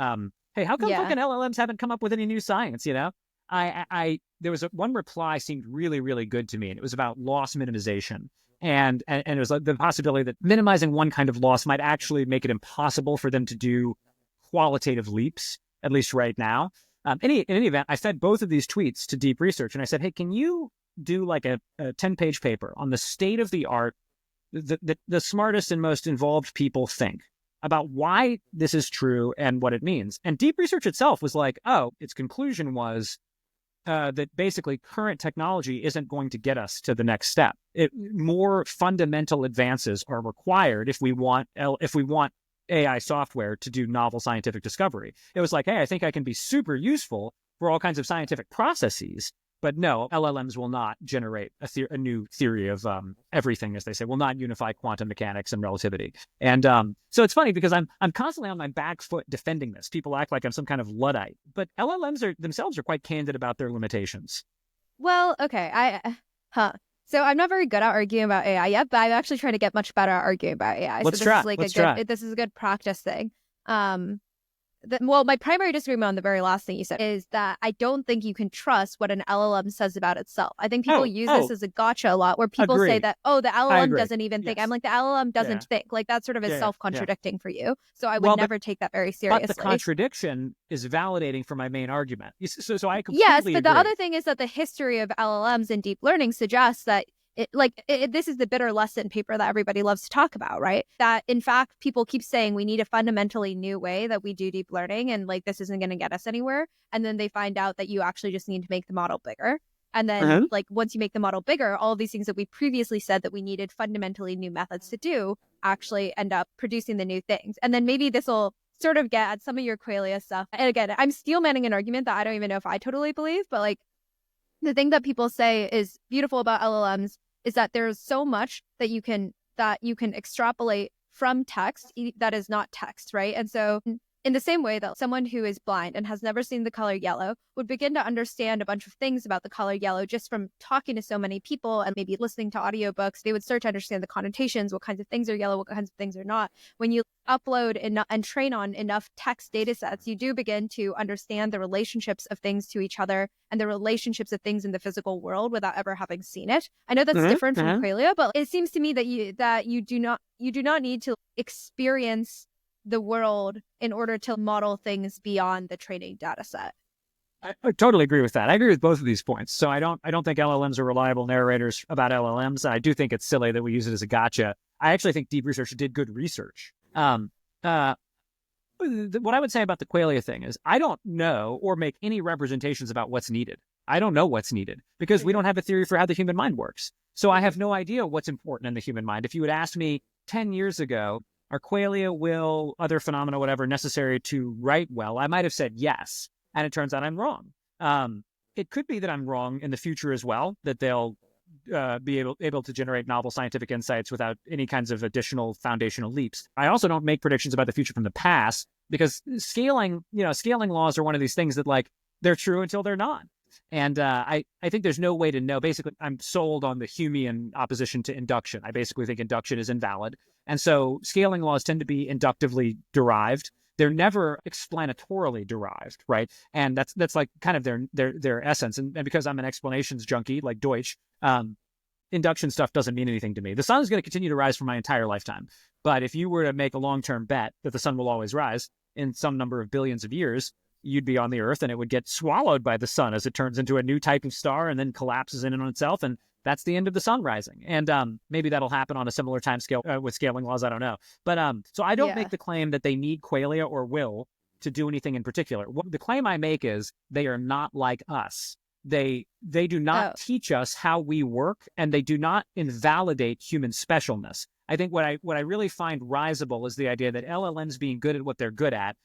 hey, how come fucking LLMs haven't come up with any new science, there was one reply seemed really, really good to me, and it was about loss minimization. And it was like the possibility that minimizing one kind of loss might actually make it impossible for them to do qualitative leaps, at least right now. In any event, I fed both of these tweets to Deep Research, and I said, hey, can you do like a 10-page paper on the state of the art the smartest and most involved people think about why this is true and what it means? And Deep Research itself was like, its conclusion was that basically current technology isn't going to get us to the next step. More fundamental advances are required if we want AI software to do novel scientific discovery. It was like, hey, I think I can be super useful for all kinds of scientific processes, but no, LLMs will not generate a new theory of everything, as they say, will not unify quantum mechanics and relativity. And so it's funny because I'm constantly on my back foot defending this. People act like I'm some kind of Luddite, but LLMs themselves are quite candid about their limitations. Well, okay, So I'm not very good at arguing about AI yet, but I'm actually trying to get much better at arguing about AI. Let's so try. Is like Let's try. This is a good practice thing. My primary disagreement on the very last thing you said is that I don't think you can trust what an LLM says about itself. I think people use this as a gotcha a lot, where people say that, the LLM doesn't even think. I'm like, the LLM doesn't think. Like, that sort of is self-contradicting for you. So I would never take that very seriously. But the contradiction is validating for my main argument. So I completely Yes, but agree. the other thing is that the history of LLMs and deep learning suggests that this is the bitter lesson paper that everybody loves to talk about, right? That in fact, people keep saying we need a fundamentally new way that we do deep learning, and like this isn't going to get us anywhere. And then they find out that you actually just need to make the model bigger. And then like once you make the model bigger, all of these things that we previously said that we needed fundamentally new methods to do actually end up producing the new things. And then maybe this will sort of get at some of your qualia stuff. And again, I'm steel manning an argument that I don't even know if I totally believe, but like the thing that people say is beautiful about LLMs is that there's so much that you can extrapolate from text that is not text, right? And so in the same way that someone who is blind and has never seen the color yellow would begin to understand a bunch of things about the color yellow just from talking to so many people and maybe listening to audiobooks, they would start to understand the connotations, what kinds of things are yellow, what kinds of things are not. When you upload and train on enough text data sets, you do begin to understand the relationships of things to each other and the relationships of things in the physical world without ever having seen it. I know that's different from qualia, but it seems to me that you do not need to experience the world in order to model things beyond the training data set. I totally agree with that. I agree with both of these points. So I don't think LLMs are reliable narrators about LLMs. I do think it's silly that we use it as a gotcha. I actually think Deep Research did good research. What I would say about the qualia thing is I don't know or make any representations about what's needed. I don't know what's needed because we don't have a theory for how the human mind works. So I have no idea what's important in the human mind. If you had asked me 10 years ago, are qualia, will, other phenomena, whatever, necessary to write well, I might have said yes. And it turns out I'm wrong. It could be that I'm wrong in the future as well, that they'll be able to generate novel scientific insights without any kinds of additional foundational leaps. I also don't make predictions about the future from the past because scaling laws are one of these things that like they're true until they're not. And I think there's no way to know. Basically, I'm sold on the Humean opposition to induction. I basically think induction is invalid. And so scaling laws tend to be inductively derived. They're never explanatorily derived, right? And that's like kind of their essence. And because I'm an explanations junkie like Deutsch, induction stuff doesn't mean anything to me. The sun is going to continue to rise for my entire lifetime. But if you were to make a long-term bet that the sun will always rise in some number of billions of years, you'd be on the Earth and it would get swallowed by the sun as it turns into a new type of star and then collapses in and on itself. And that's the end of the sun rising. And maybe that'll happen on a similar time scale with scaling laws. I don't know. But so I don't make the claim that they need qualia or will to do anything in particular. The claim I make is they are not like us. They do not teach us how we work, and they do not invalidate human specialness. I think what I really find risible is the idea that LLMs being good at what they're good at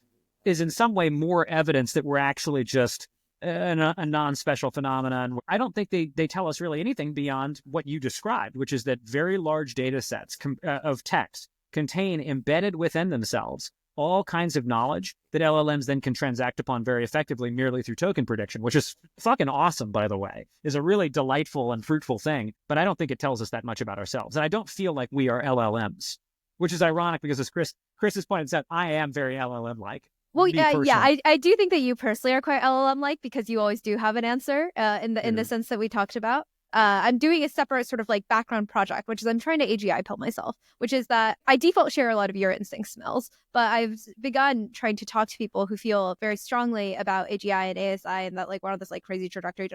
is in some way more evidence that we're actually just a non-special phenomenon. I don't think they tell us really anything beyond what you described, which is that very large data sets of text contain embedded within themselves all kinds of knowledge that LLMs then can transact upon very effectively merely through token prediction, which is fucking awesome, by the way, is a really delightful and fruitful thing. But I don't think it tells us that much about ourselves. And I don't feel like we are LLMs, which is ironic because as Chris has pointed out, I am very LLM-like. Well, I do think that you personally are quite LLM-like because you always do have an answer in the sense that we talked about. I'm doing a separate sort of like background project, which is I'm trying to AGI pill myself, which is that I default share a lot of your instinct smells, but I've begun trying to talk to people who feel very strongly about AGI and ASI and that like we're on this like crazy trajectory,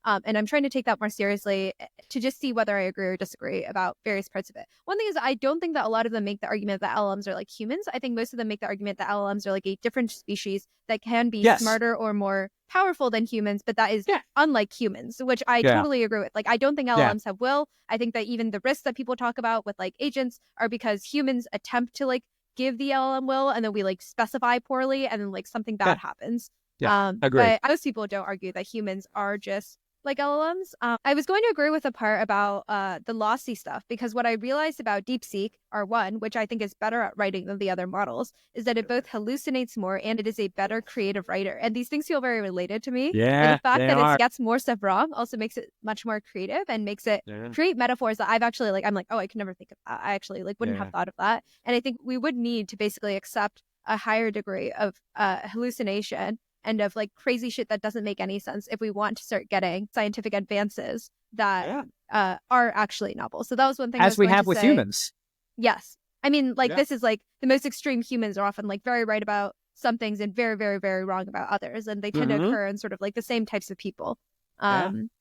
and I'm trying to take that more seriously to just see whether I agree or disagree about various parts of it. One thing is I don't think that a lot of them make the argument that LLMs are like humans. I think most of them make the argument that LLMs are like a different species that can be smarter or more powerful than humans, but that is unlike humans, which I totally agree with. Like, I don't think LLMs have will. I think that even the risks that people talk about with like agents are because humans attempt to like give the LLM will, and then we like specify poorly, and then like something bad happens. Agree. But most people don't argue that humans are just like LLMs. I was going to agree with the part about the lossy stuff, because what I realized about DeepSeek R1, which I think is better at writing than the other models, is that it both hallucinates more and it is a better creative writer. And these things feel very related to me. Yeah, and the fact that it gets more stuff wrong also makes it much more creative and makes it create metaphors that I've actually like, I'm like, oh, I could never think of that. I actually like wouldn't have thought of that. And I think we would need to basically accept a higher degree of hallucination and of like crazy shit that doesn't make any sense if we want to start getting scientific advances that are actually novel. So that was one thing. As we have with humans. Yes. I mean, like this is like the most extreme humans are often like very right about some things and very, very, very wrong about others. And they tend to occur in sort of like the same types of people. And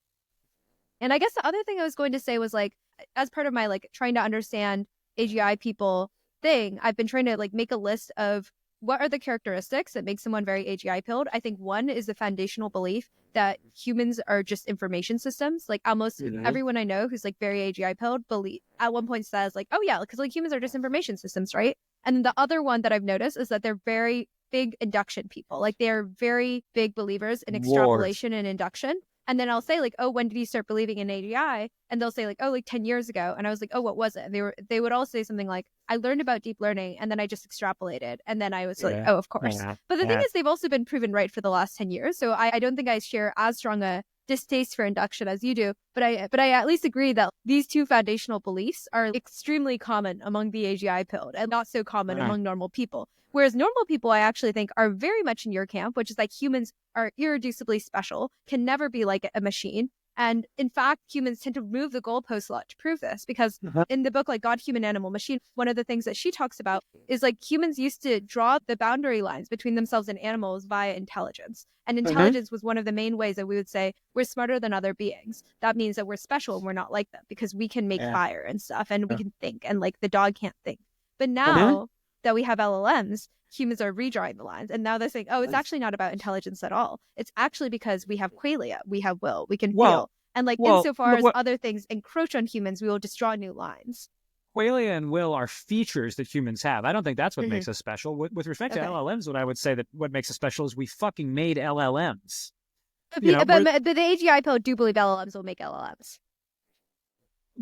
I guess the other thing I was going to say was like, as part of my like trying to understand AGI people thing, I've been trying to like make a list of what are the characteristics that make someone very AGI pilled. I think one is the foundational belief that humans are just information systems. Like almost everyone I know who's like very AGI pilled believe at one point says like, oh yeah, because like humans are just information systems, right? And then the other one that I've noticed is that they're very big induction people. Like they're very big believers in extrapolation and induction. And then I'll say like, oh, when did you start believing in AGI? And they'll say like, oh, like 10 years ago. And I was like, oh, what was it? And they would all say something like, I learned about deep learning and then I just extrapolated. And then I was like, oh, of course. But the thing is, they've also been proven right for the last 10 years. So I don't think I share as strong a distaste for induction as you do. But I at least agree that these two foundational beliefs are extremely common among the AGI pilled and not so common among normal people. Whereas normal people, I actually think, are very much in your camp, which is like humans are irreducibly special, can never be like a machine. And in fact, humans tend to move the goalposts a lot to prove this, because in the book, like God, Human, Animal, Machine, one of the things that she talks about is like humans used to draw the boundary lines between themselves and animals via intelligence. And intelligence was one of the main ways that we would say we're smarter than other beings. That means that we're special and we're not like them because we can make fire and stuff and we can think, and like the dog can't think. But now that we have LLMs, humans are redrawing the lines. And now they're saying, oh, it's actually not about intelligence at all. It's actually because we have qualia, we have will, we can feel. And like insofar as other things encroach on humans, we will just draw new lines. Qualia and will are features that humans have. I don't think that's what makes us special. With respect to LLMs, what I would say that what makes us special is we fucking made LLMs. But the AGI people do believe LLMs will make LLMs.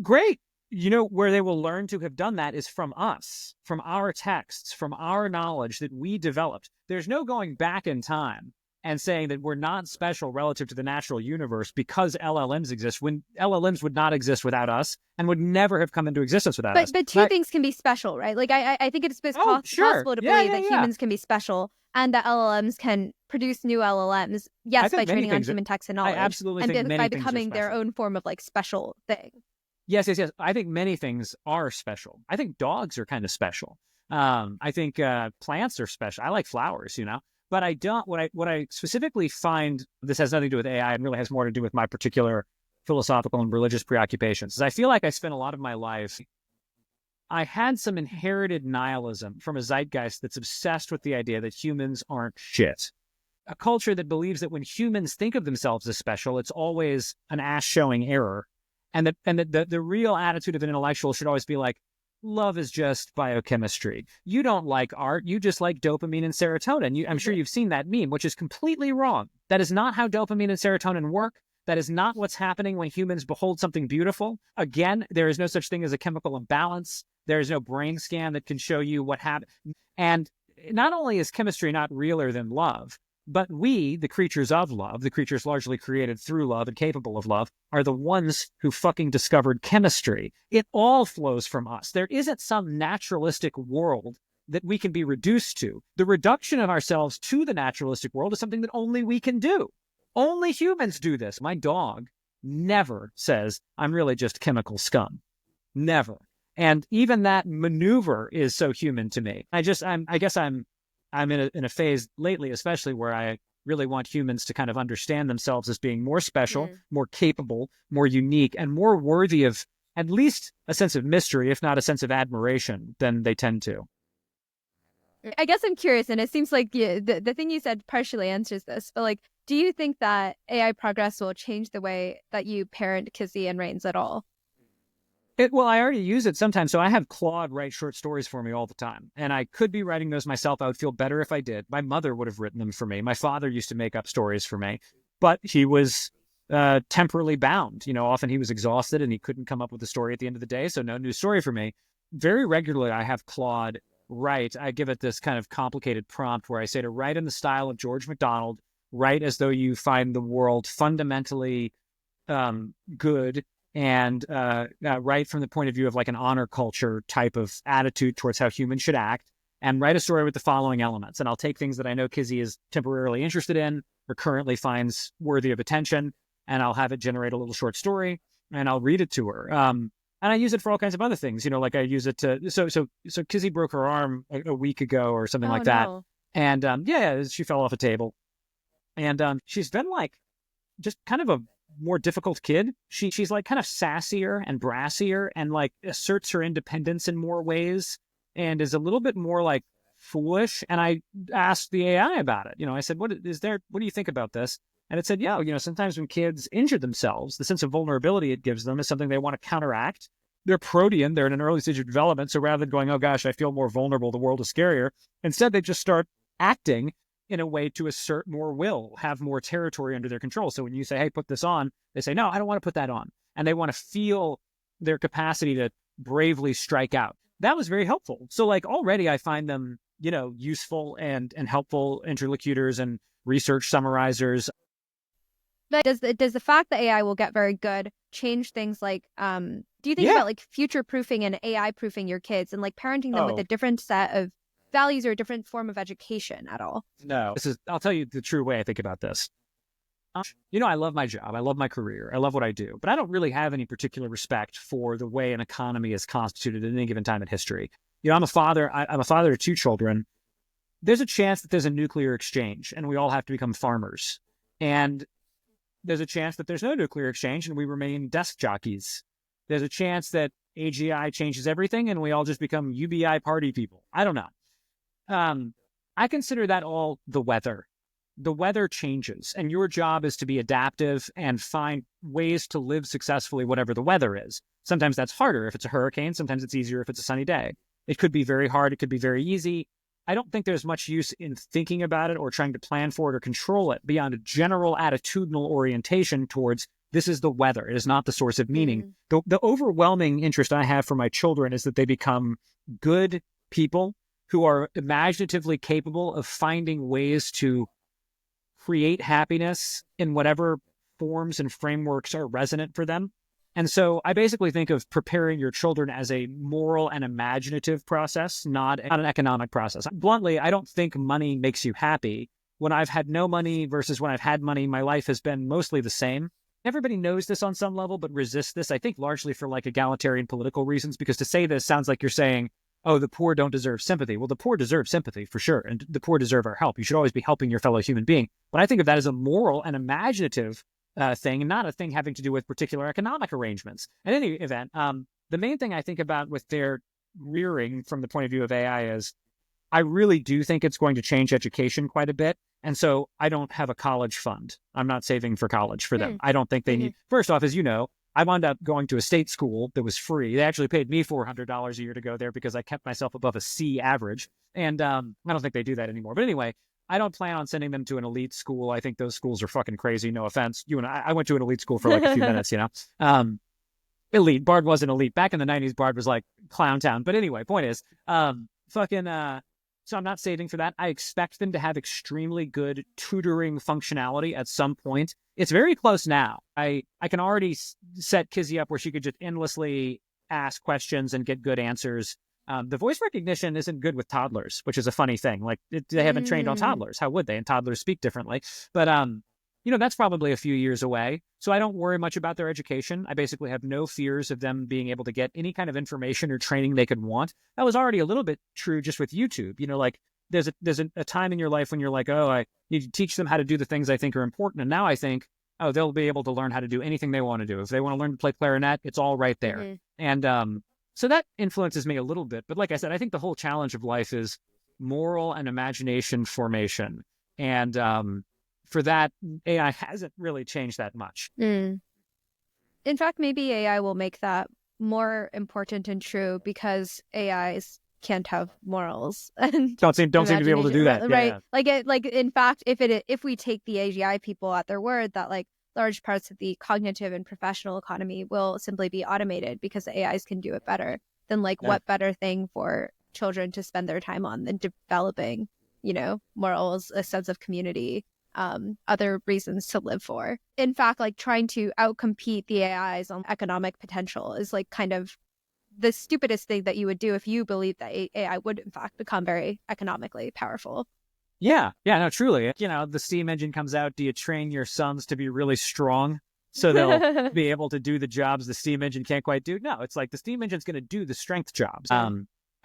Great. Where they will learn to have done that is from us, from our texts, from our knowledge that we developed. There's no going back in time and saying that we're not special relative to the natural universe because LLMs exist, when LLMs would not exist without us and would never have come into existence without us. But two things can be special, right? Like, I think it's possible to believe that humans can be special and that LLMs can produce new LLMs, yes, by training on human text and knowledge. I absolutely think many by becoming their own form of like special thing. Yes. I think many things are special. I think dogs are kind of special. I think plants are special. I like flowers, but I don't. What I specifically find, this has nothing to do with AI and really has more to do with my particular philosophical and religious preoccupations, is I feel like I spent a lot of my life, I had some inherited nihilism from a zeitgeist that's obsessed with the idea that humans aren't shit. A culture that believes that when humans think of themselves as special, it's always an ass-showing error. And that the real attitude of an intellectual should always be like, love is just biochemistry. You don't like art. You just like dopamine and serotonin. I'm sure you've seen that meme, which is completely wrong. That is not how dopamine and serotonin work. That is not what's happening when humans behold something beautiful. Again, there is no such thing as a chemical imbalance. There is no brain scan that can show you what happened. And not only is chemistry not realer than love, but we, the creatures of love, the creatures largely created through love and capable of love, are the ones who fucking discovered chemistry. It all flows from us. There isn't some naturalistic world that we can be reduced to. The reduction of ourselves to the naturalistic world is something that only we can do. Only humans do this. My dog never says, I'm really just chemical scum. Never. And even that maneuver is so human to me. I guess I'm in a phase lately, especially where I really want humans to kind of understand themselves as being more special, more capable, more unique, and more worthy of at least a sense of mystery, if not a sense of admiration, than they tend to. I guess I'm curious, and it seems like the thing you said partially answers this, but like, do you think that AI progress will change the way that you parent Kizzy and Rains at all? Well, I already use it sometimes. So I have Claude write short stories for me all the time. And I could be writing those myself. I would feel better if I did. My mother would have written them for me. My father used to make up stories for me. But he was temporally bound. Often he was exhausted and he couldn't come up with a story at the end of the day. So no new story for me. Very regularly, I have Claude write. I give it this kind of complicated prompt where I say to write in the style of George MacDonald, write as though you find the world fundamentally good, and write from the point of view of like an honor culture type of attitude towards how humans should act, and write a story with the following elements. And I'll take things that I know Kizzy is temporarily interested in or currently finds worthy of attention, and I'll have it generate a little short story, and I'll read it to her. And I use it for all kinds of other things, like I use it to, so Kizzy broke her arm a week ago or something like that. And she fell off a table. And she's been like just kind of a more difficult kid. She's like kind of sassier and brassier and like asserts her independence in more ways and is a little bit more like foolish. And I asked the AI about it. I said, what do you think about this? And it said, sometimes when kids injure themselves, the sense of vulnerability it gives them is something they want to counteract. They're protean. They're in an early stage of development. So rather than going, oh gosh, I feel more vulnerable, the world is scarier, instead they just start acting in a way to assert more will, have more territory under their control. So when you say, hey, put this on, they say, no, I don't want to put that on. And they want to feel their capacity to bravely strike out. That was very helpful. So like already I find them, useful and helpful interlocutors and research summarizers. But does the fact that AI will get very good change things like, do you think about like future proofing and AI proofing your kids and like parenting them with a different set of values or a different form of education at all? No, I'll tell you the true way I think about this. I love my job. I love my career. I love what I do, but I don't really have any particular respect for the way an economy is constituted at any given time in history. I'm a father. I'm a father of 2 children. There's a chance that there's a nuclear exchange and we all have to become farmers. And there's a chance that there's no nuclear exchange and we remain desk jockeys. There's a chance that AGI changes everything and we all just become UBI party people. I don't know. I consider that all the weather. The weather changes, and your job is to be adaptive and find ways to live successfully, whatever the weather is. Sometimes that's harder if it's a hurricane. Sometimes it's easier if it's a sunny day. It could be very hard. It could be very easy. I don't think there's much use in thinking about it or trying to plan for it or control it beyond a general attitudinal orientation towards this is the weather. It is not the source of meaning. The overwhelming interest I have for my children is that they become good people who are imaginatively capable of finding ways to create happiness in whatever forms and frameworks are resonant for them. And so I basically think of preparing your children as a moral and imaginative process, not an economic process. Bluntly, I don't think money makes you happy. When I've had no money versus when I've had money, my life has been mostly the same. Everybody knows this on some level, but resists this, I think, largely for like egalitarian political reasons, because to say this sounds like you're saying, oh, the poor don't deserve sympathy. Well, the poor deserve sympathy for sure. And the poor deserve our help. You should always be helping your fellow human being. But I think of that as a moral and imaginative thing, and not a thing having to do with particular economic arrangements. In any event, the main thing I think about with their rearing from the point of view of AI is I really do think it's going to change education quite a bit. And so I don't have a college fund. I'm not saving for college for them. I don't think they need, first off, as you know, I wound up going to a state school that was free. They actually paid me $400 a year to go there because I kept myself above a C average. And I don't think they do that anymore. But anyway, I don't plan on sending them to an elite school. I think those schools are fucking crazy. No offense. You and I went to an elite school for like a few minutes, you know. Elite. Bard wasn't elite. Back in the 90s, Bard was like Clown Town. But anyway, point is, so I'm not saving for that. I expect them to have extremely good tutoring functionality at some point. It's very close now. I can already set Kizzy up where she could just endlessly ask questions and get good answers. The voice recognition isn't good with toddlers, which is a funny thing. Like they haven't trained on toddlers. How would they? And toddlers speak differently. But, that's probably a few years away. So I don't worry much about their education. I basically have no fears of them being able to get any kind of information or training they could want. That was already a little bit true just with YouTube. Like there's a time in your life when you're like, oh, I need to teach them how to do the things I think are important. And now I think, oh, they'll be able to learn how to do anything they want to do. If they want to learn to play clarinet, it's all right there. And so that influences me a little bit. But like I said, I think the whole challenge of life is moral and imagination formation. And for that, AI hasn't really changed that much. In fact, maybe AI will make that more important and true because AIs can't have morals and don't seem to be able to do that, right? Yeah. Like in fact, if we take the AGI people at their word that like large parts of the cognitive and professional economy will simply be automated because the AIs can do it better, then what better thing for children to spend their time on than developing, morals, a sense of community, other reasons to live for. In fact, like trying to outcompete the AIs on economic potential is like kind of the stupidest thing that you would do if you believe that AI would in fact become very economically powerful. Yeah, no, truly. The steam engine comes out. Do you train your sons to be really strong so they'll be able to do the jobs the steam engine can't quite do? No, it's like the steam engine's going to do the strength jobs.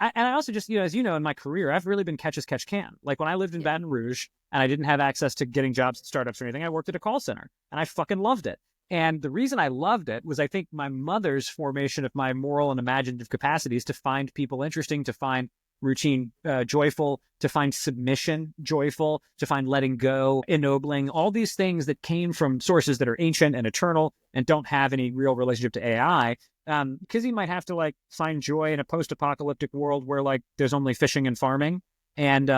I also just, as you know, in my career, I've really been catch as catch can. Like when I lived in Baton Rouge and I didn't have access to getting jobs at startups or anything, I worked at a call center and I fucking loved it. And the reason I loved it was I think my mother's formation of my moral and imaginative capacities to find people interesting, to find routine joyful, to find submission joyful, to find letting go ennobling, all these things that came from sources that are ancient and eternal and don't have any real relationship to AI. Because he might have to like find joy in a post-apocalyptic world where like there's only fishing and farming. And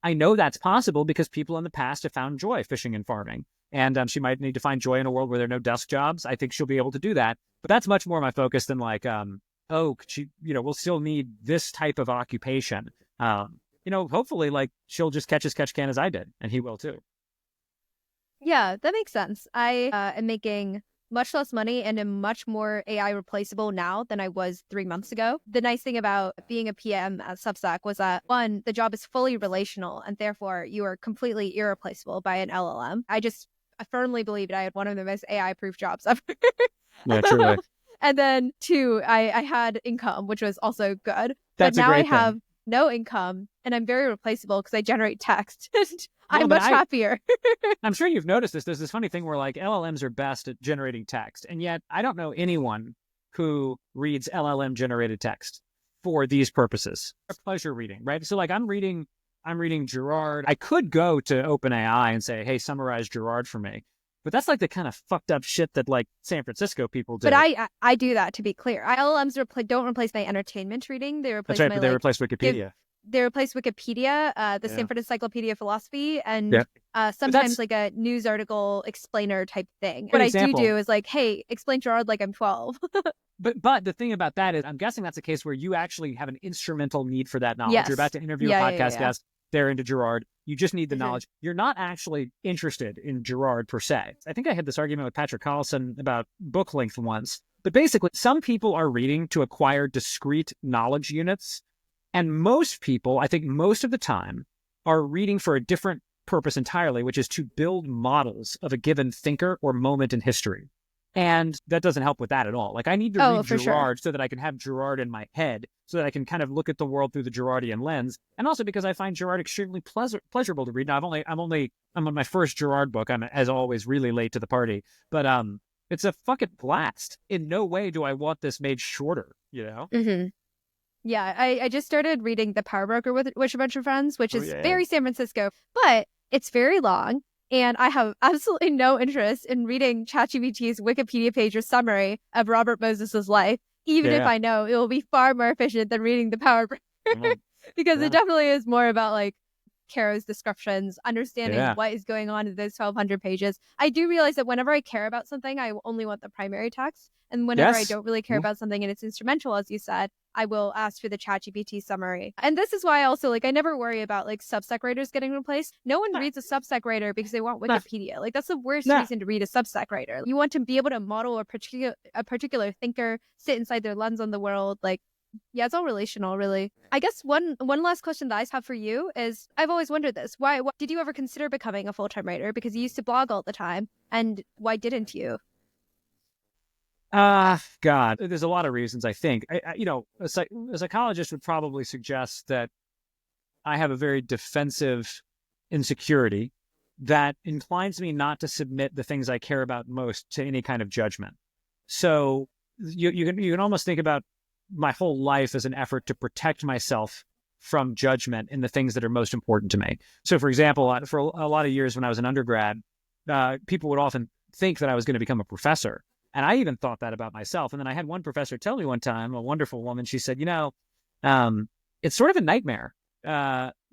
I know that's possible because people in the past have found joy fishing and farming. And she might need to find joy in a world where there are no desk jobs. I think she'll be able to do that. But that's much more my focus than like, we'll still need this type of occupation. Hopefully like she'll just catch as catch can as I did, and he will too. Yeah, that makes sense. I am making much less money and am much more AI replaceable now than I was 3 months ago. The nice thing about being a PM at Substack was that, one, the job is fully relational and therefore you are completely irreplaceable by an LLM. I firmly believed I had one of the most AI-proof jobs ever. Yeah, truly. And then 2, I had income, which was also good. That's but now a great I have thing. No income and I'm very replaceable because I generate text. I'm much happier. I'm sure you've noticed this. There's this funny thing where like LLMs are best at generating text. And yet I don't know anyone who reads LLM generated text for these purposes. Pleasure reading, right? So like I'm reading I'm reading Girard. I could go to OpenAI and say, hey, summarize Girard for me. But that's like the kind of fucked up shit that like San Francisco people do. But I do that, to be clear. LLMs don't replace my entertainment reading. They replace That's right, but they replace Wikipedia. They replace Wikipedia, the Stanford Encyclopedia of Philosophy, and sometimes like a news article explainer type thing. What I do is like, hey, explain Girard like I'm 12. But the thing about that is, I'm guessing that's a case where you actually have an instrumental need for that knowledge. Yes. You're about to interview a podcast guest. They're into Girard. You just need the knowledge. You're not actually interested in Girard per se. I think I had this argument with Patrick Collison about book length once. But basically, some people are reading to acquire discrete knowledge units. And most people, I think most of the time, are reading for a different purpose entirely, which is to build models of a given thinker or moment in history. And that doesn't help with that at all. Like, I need to read Girard so that I can have Girard in my head, so that I can kind of look at the world through the Girardian lens. And also because I find Girard extremely pleasurable to read. Now, I'm on my first Girard book. I'm, as always, really late to the party. But it's a fucking blast. In no way do I want this made shorter, you know? Mm-hmm. Yeah, I just started reading The Power Broker with a bunch of friends, which is very San Francisco, but it's very long. And I have absolutely no interest in reading ChatGPT's Wikipedia page or summary of Robert Moses's life, even if I know it will be far more efficient than reading The Power Broker, because it definitely is more about like Caro's descriptions, understanding what is going on in those 1,200 pages. I do realize that whenever I care about something, I only want the primary text. And whenever I don't really care about something and it's instrumental, as you said, I will ask for the ChatGPT summary. And this is why I also, like, I never worry about, like, Substack writers getting replaced. No one reads a Substack writer because they want Wikipedia. Like, that's the worst reason to read a Substack writer. You want to be able to model a particular thinker, sit inside their lens on the world. Like, yeah, it's all relational, really. I guess one last question that I have for you is, I've always wondered this. Why did you ever consider becoming a full-time writer? Because you used to blog all the time. And why didn't you? God, there's a lot of reasons, I think. A psychologist would probably suggest that I have a very defensive insecurity that inclines me not to submit the things I care about most to any kind of judgment. So you can almost think about my whole life as an effort to protect myself from judgment in the things that are most important to me. So, for example, for a lot of years when I was an undergrad, people would often think that I was going to become a professor. And I even thought that about myself. And then I had one professor tell me one time, a wonderful woman, she said, it's sort of a nightmare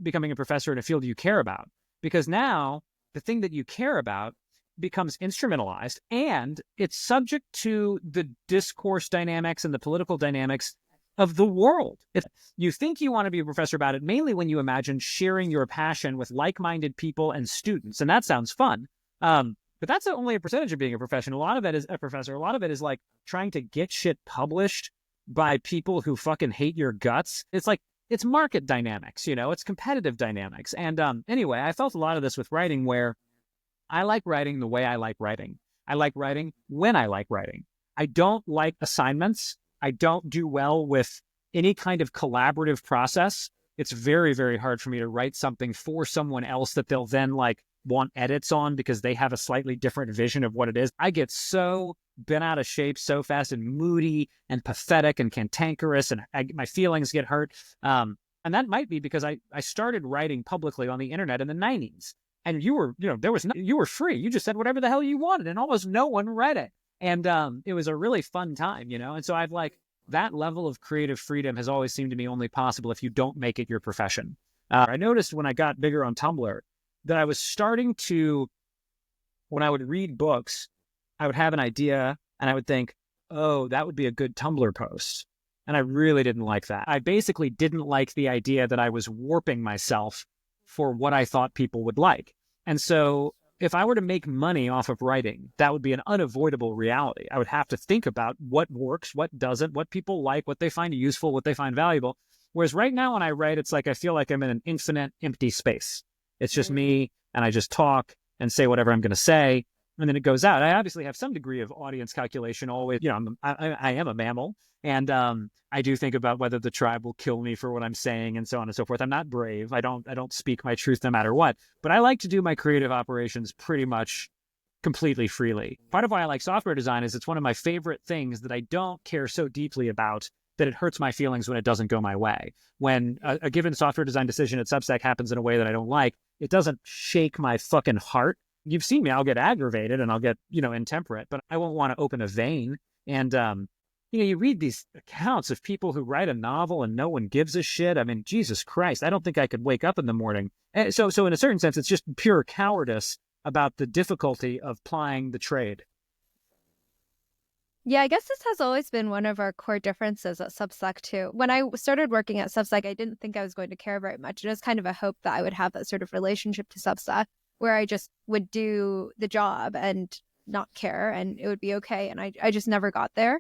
becoming a professor in a field you care about, because now the thing that you care about becomes instrumentalized and it's subject to the discourse dynamics and the political dynamics of the world. If you think you want to be a professor about it, mainly when you imagine sharing your passion with like-minded people and students. And that sounds fun. But that's only a percentage of being a profession. A lot of it is a professor. A lot of it is like trying to get shit published by people who fucking hate your guts. It's like, it's market dynamics, it's competitive dynamics. And anyway, I felt a lot of this with writing, where I like writing the way I like writing. I like writing when I like writing. I don't like assignments. I don't do well with any kind of collaborative process. It's very, very hard for me to write something for someone else that they'll then like want edits on because they have a slightly different vision of what it is. I get so bent out of shape so fast and moody and pathetic and cantankerous, and my feelings get hurt. And that might be because I started writing publicly on the internet in the 90s. And you were free. You just said whatever the hell you wanted, and almost no one read it. And it was a really fun time, And so I've like, that level of creative freedom has always seemed to me only possible if you don't make it your profession. I noticed when I got bigger on Tumblr that I was starting to, when I would read books, I would have an idea and I would think, oh, that would be a good Tumblr post. And I really didn't like that. I basically didn't like the idea that I was warping myself for what I thought people would like. And so if I were to make money off of writing, that would be an unavoidable reality. I would have to think about what works, what doesn't, what people like, what they find useful, what they find valuable. Whereas right now when I write, it's like I feel like I'm in an infinite empty space. It's just me, and I just talk and say whatever I'm going to say, and then it goes out. I obviously have some degree of audience calculation always. I am a mammal, and I do think about whether the tribe will kill me for what I'm saying and so on and so forth. I'm not brave. I don't speak my truth no matter what. But I like to do my creative operations pretty much completely freely. Part of why I like software design is it's one of my favorite things that I don't care so deeply about that it hurts my feelings when it doesn't go my way. When a given software design decision at Substack happens in a way that I don't like, it doesn't shake my fucking heart. You've seen me, I'll get aggravated and I'll get, intemperate, but I won't want to open a vein. And, you read these accounts of people who write a novel and no one gives a shit. I mean, Jesus Christ, I don't think I could wake up in the morning. And so in a certain sense, it's just pure cowardice about the difficulty of plying the trade. Yeah, I guess this has always been one of our core differences at Substack too. When I started working at Substack, I didn't think I was going to care very much. It was kind of a hope that I would have that sort of relationship to Substack where I just would do the job and not care and it would be okay. And I just never got there.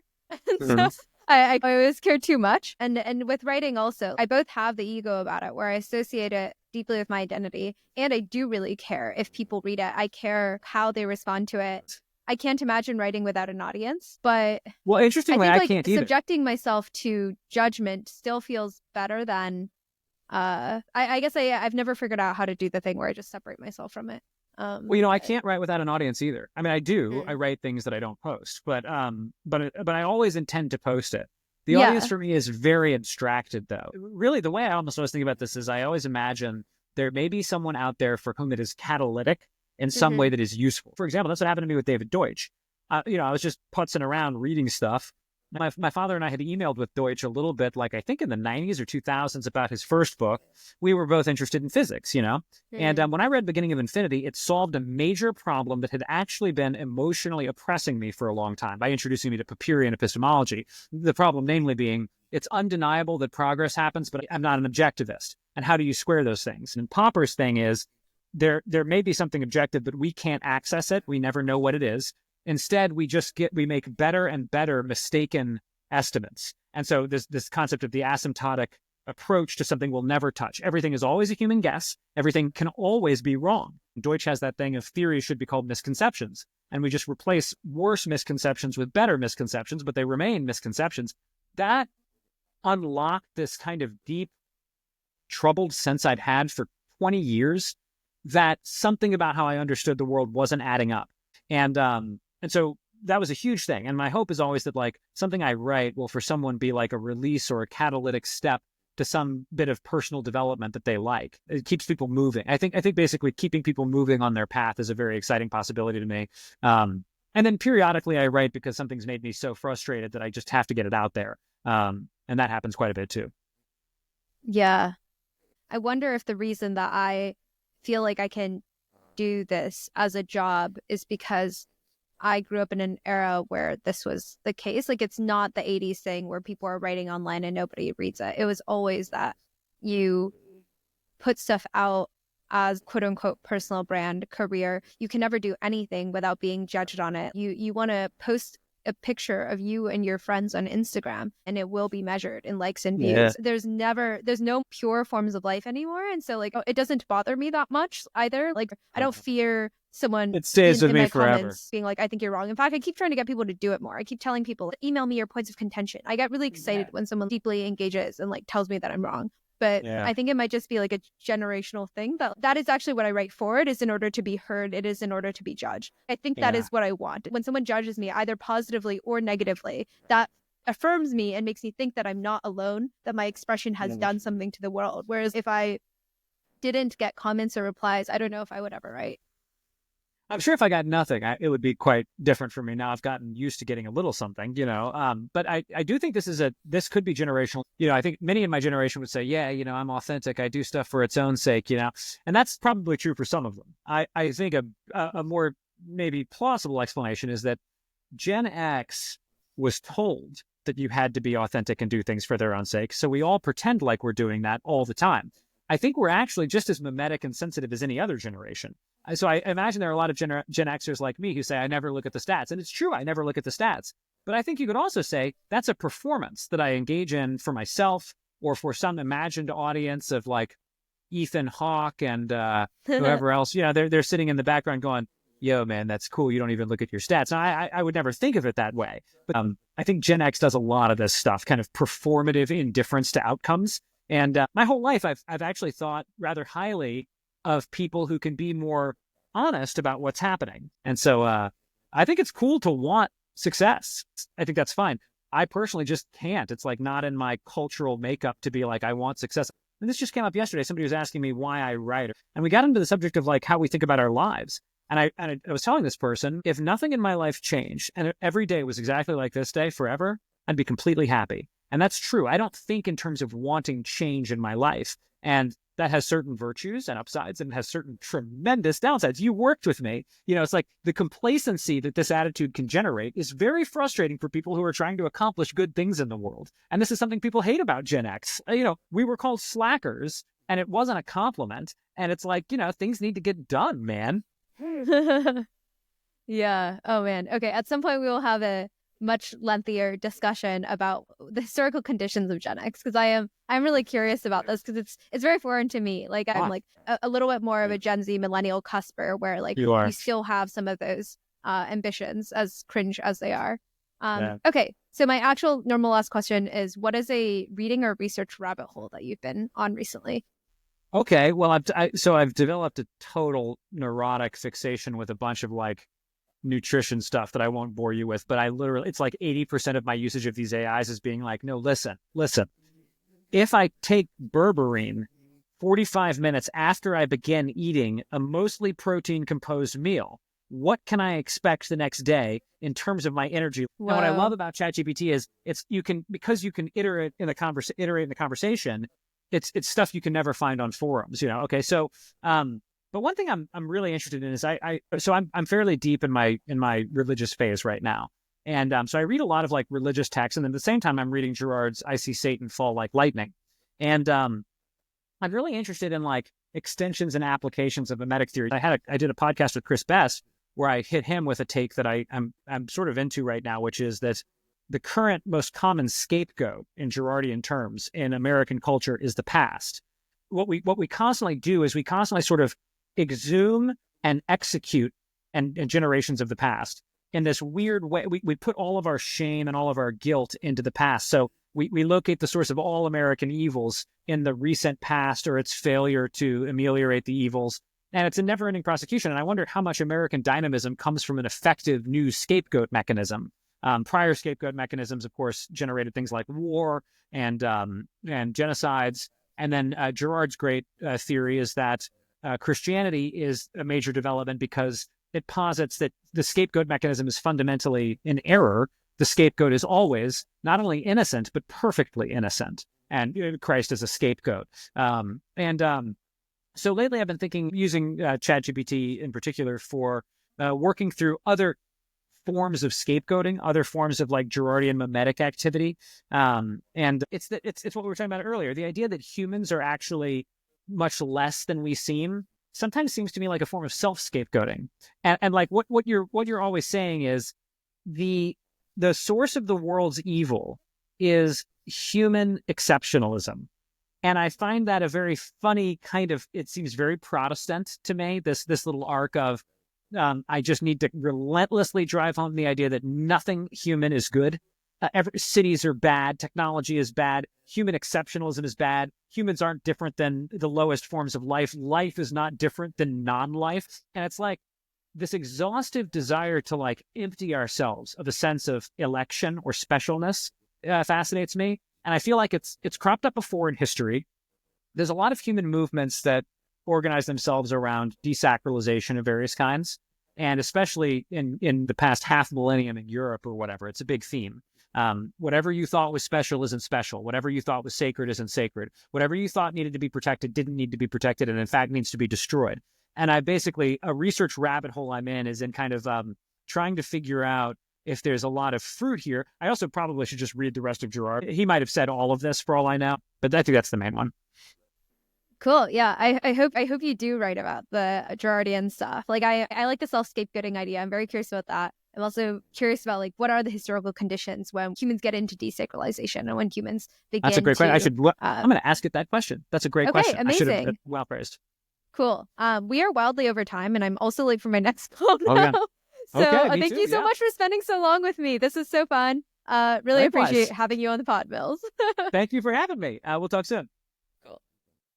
So I always care too much. And with writing also, I both have the ego about it where I associate it deeply with my identity. And I do really care if people read it. I care how they respond to it. I can't imagine writing without an audience, but well, interestingly, I can't either. Subjecting myself to judgment still feels better than, I guess I've never figured out how to do the thing where I just separate myself from it. Well, I can't write without an audience either. I mean, I do. I write things that I don't post, but I always intend to post it. The audience for me is very abstracted, though. Really, the way I almost always think about this is I always imagine there may be someone out there for whom it is catalytic in some way that is useful. For example, that's what happened to me with David Deutsch. I was just putzing around reading stuff. My father and I had emailed with Deutsch a little bit, like I think in the 90s or 2000s about his first book. We were both interested in physics, And when I read Beginning of Infinity, it solved a major problem that had actually been emotionally oppressing me for a long time by introducing me to Popperian epistemology. The problem namely being, it's undeniable that progress happens, but I'm not an objectivist. And how do you square those things? And Popper's thing is, there may be something objective, but we can't access it. We never know what it is. Instead, we make better and better mistaken estimates. And so this concept of the asymptotic approach to something we'll never touch. Everything is always a human guess. Everything can always be wrong. Deutsch has that thing of theories should be called misconceptions. And we just replace worse misconceptions with better misconceptions, but they remain misconceptions. That unlocked this kind of deep, troubled sense I'd had for 20 years that something about how I understood the world wasn't adding up. And so that was a huge thing. And my hope is always that like something I write will for someone be like a release or a catalytic step to some bit of personal development that they like. It keeps people moving. I think basically keeping people moving on their path is a very exciting possibility to me. And then periodically I write because something's made me so frustrated that I just have to get it out there. And that happens quite a bit too. Yeah. I wonder if the reason that I feel like I can do this as a job is because I grew up in an era where this was the case. Like it's not the 80s thing where people are writing online and nobody reads it. It was always that you put stuff out as quote unquote personal brand, career. You can never do anything without being judged on it. You want to post a picture of you and your friends on Instagram and it will be measured in likes and views. There's no pure forms of life anymore. And so like, it doesn't bother me that much either. Like I don't fear someone it stays with me forever being like, I think you're wrong. In fact, I keep trying to get people to do it more. I keep telling people, email me your points of contention. I get really excited when someone deeply engages and like tells me that I'm wrong. But I think it might just be like a generational thing. That is actually what I write for. It is in order to be heard. It is in order to be judged. I think that is what I want. When someone judges me, either positively or negatively, that affirms me and makes me think that I'm not alone, that my expression has done something to the world. Whereas if I didn't get comments or replies, I don't know if I would ever write. I'm sure if I got nothing, it would be quite different for me. Now I've gotten used to getting a little something, but I do think this could be generational. I think many in my generation would say, yeah, I'm authentic. I do stuff for its own sake, and that's probably true for some of them. I think a more maybe plausible explanation is that Gen X was told that you had to be authentic and do things for their own sake. So we all pretend like we're doing that all the time. I think we're actually just as mimetic and sensitive as any other generation. So I imagine there are a lot of Gen Xers like me who say, I never look at the stats. And it's true, I never look at the stats. But I think you could also say that's a performance that I engage in for myself or for some imagined audience of like Ethan Hawke and whoever else. They're sitting in the background going, yo, man, that's cool. You don't even look at your stats. And I would never think of it that way. But I think Gen X does a lot of this stuff, kind of performative indifference to outcomes. And my whole life, I've actually thought rather highly of people who can be more honest about what's happening. And so I think it's cool to want success. I think that's fine. I personally just can't. It's like not in my cultural makeup to be like, I want success. And this just came up yesterday. Somebody was asking me why I write. And we got into the subject of like how we think about our lives. And I was telling this person, if nothing in my life changed and every day was exactly like this day forever, I'd be completely happy. And that's true. I don't think in terms of wanting change in my life. And that has certain virtues and upsides and has certain tremendous downsides. You worked with me. It's like the complacency that this attitude can generate is very frustrating for people who are trying to accomplish good things in the world. And this is something people hate about Gen X. We were called slackers and it wasn't a compliment. And it's like, things need to get done, man. Yeah. Oh, man. Okay. At some point, we will have a much lengthier discussion about the historical conditions of Gen X, because I'm really curious about this, because it's very foreign to me. Like I'm like a little bit more of a Gen Z millennial cusper, where like you still have some of those ambitions, as cringe as they are. Okay, so my actual normal last question is, what is a reading or research rabbit hole that you've been on recently? Okay, well, I've developed a total neurotic fixation with a bunch of like nutrition stuff that I won't bore you with, but it's like 80% of my usage of these AIs is being like, no, listen. If I take berberine 45 minutes after I begin eating a mostly protein composed meal, what can I expect the next day in terms of my energy? Whoa. And what I love about ChatGPT is because you can iterate in the conversation, it's stuff you can never find on forums, Okay. So, but one thing I'm really interested in is I'm fairly deep in my religious phase right now. And so I read a lot of like religious texts, and then at the same time I'm reading Girard's I See Satan Fall Like Lightning. And I'm really interested in like extensions and applications of mimetic theory. I did a podcast with Chris Best where I hit him with a take that I'm sort of into right now, which is that the current most common scapegoat in Girardian terms in American culture is the past. What we constantly do is we constantly sort of exhume and execute and generations of the past in this weird way. We put all of our shame and all of our guilt into the past. So we locate the source of all American evils in the recent past or its failure to ameliorate the evils. And it's a never-ending prosecution. And I wonder how much American dynamism comes from an effective new scapegoat mechanism. Prior scapegoat mechanisms, of course, generated things like war and genocides. And then Girard's great theory is that Christianity is a major development because it posits that the scapegoat mechanism is fundamentally in error. The scapegoat is always not only innocent, but perfectly innocent. And Christ is a scapegoat. So lately I've been using ChatGPT in particular for working through other forms of scapegoating, other forms of like Girardian mimetic activity. And it's what we were talking about earlier. The idea that humans are actually much less than we seem sometimes seems to me like a form of self-scapegoating. And like what you're always saying is the source of the world's evil is human exceptionalism. And I find that a very funny kind of, it seems very Protestant to me, this little arc of I just need to relentlessly drive home the idea that nothing human is good. Cities are bad. Technology is bad. Human exceptionalism is bad. Humans aren't different than the lowest forms of life. Life is not different than non-life. And it's like this exhaustive desire to like empty ourselves of a sense of election or specialness fascinates me. And I feel like it's cropped up before in history. There's a lot of human movements that organize themselves around desacralization of various kinds. And especially in the past half millennium in Europe or whatever, it's a big theme. Whatever you thought was special isn't special. Whatever you thought was sacred isn't sacred. Whatever you thought needed to be protected didn't need to be protected, and in fact needs to be destroyed. And a research rabbit hole I'm in is in kind of trying to figure out if there's a lot of fruit here. I also probably should just read the rest of Girard. He might have said all of this for all I know, but I think that's the main one. Cool. Yeah. I hope you do write about the Girardian stuff. Like I like the self-scapegoating idea. I'm very curious about that. I'm also curious about like what are the historical conditions when humans get into desacralization and when humans begin. That's a great question. I'm going to ask it that question. That's a great question. Amazing. I should have well praised. Cool. We are wildly over time, and I'm also late for my next call now. Oh, yeah. So okay, thank you so much for spending so long with me. This is so fun. Really Likewise. appreciate having you on the pod, Mills. Thank you for having me. We'll talk soon.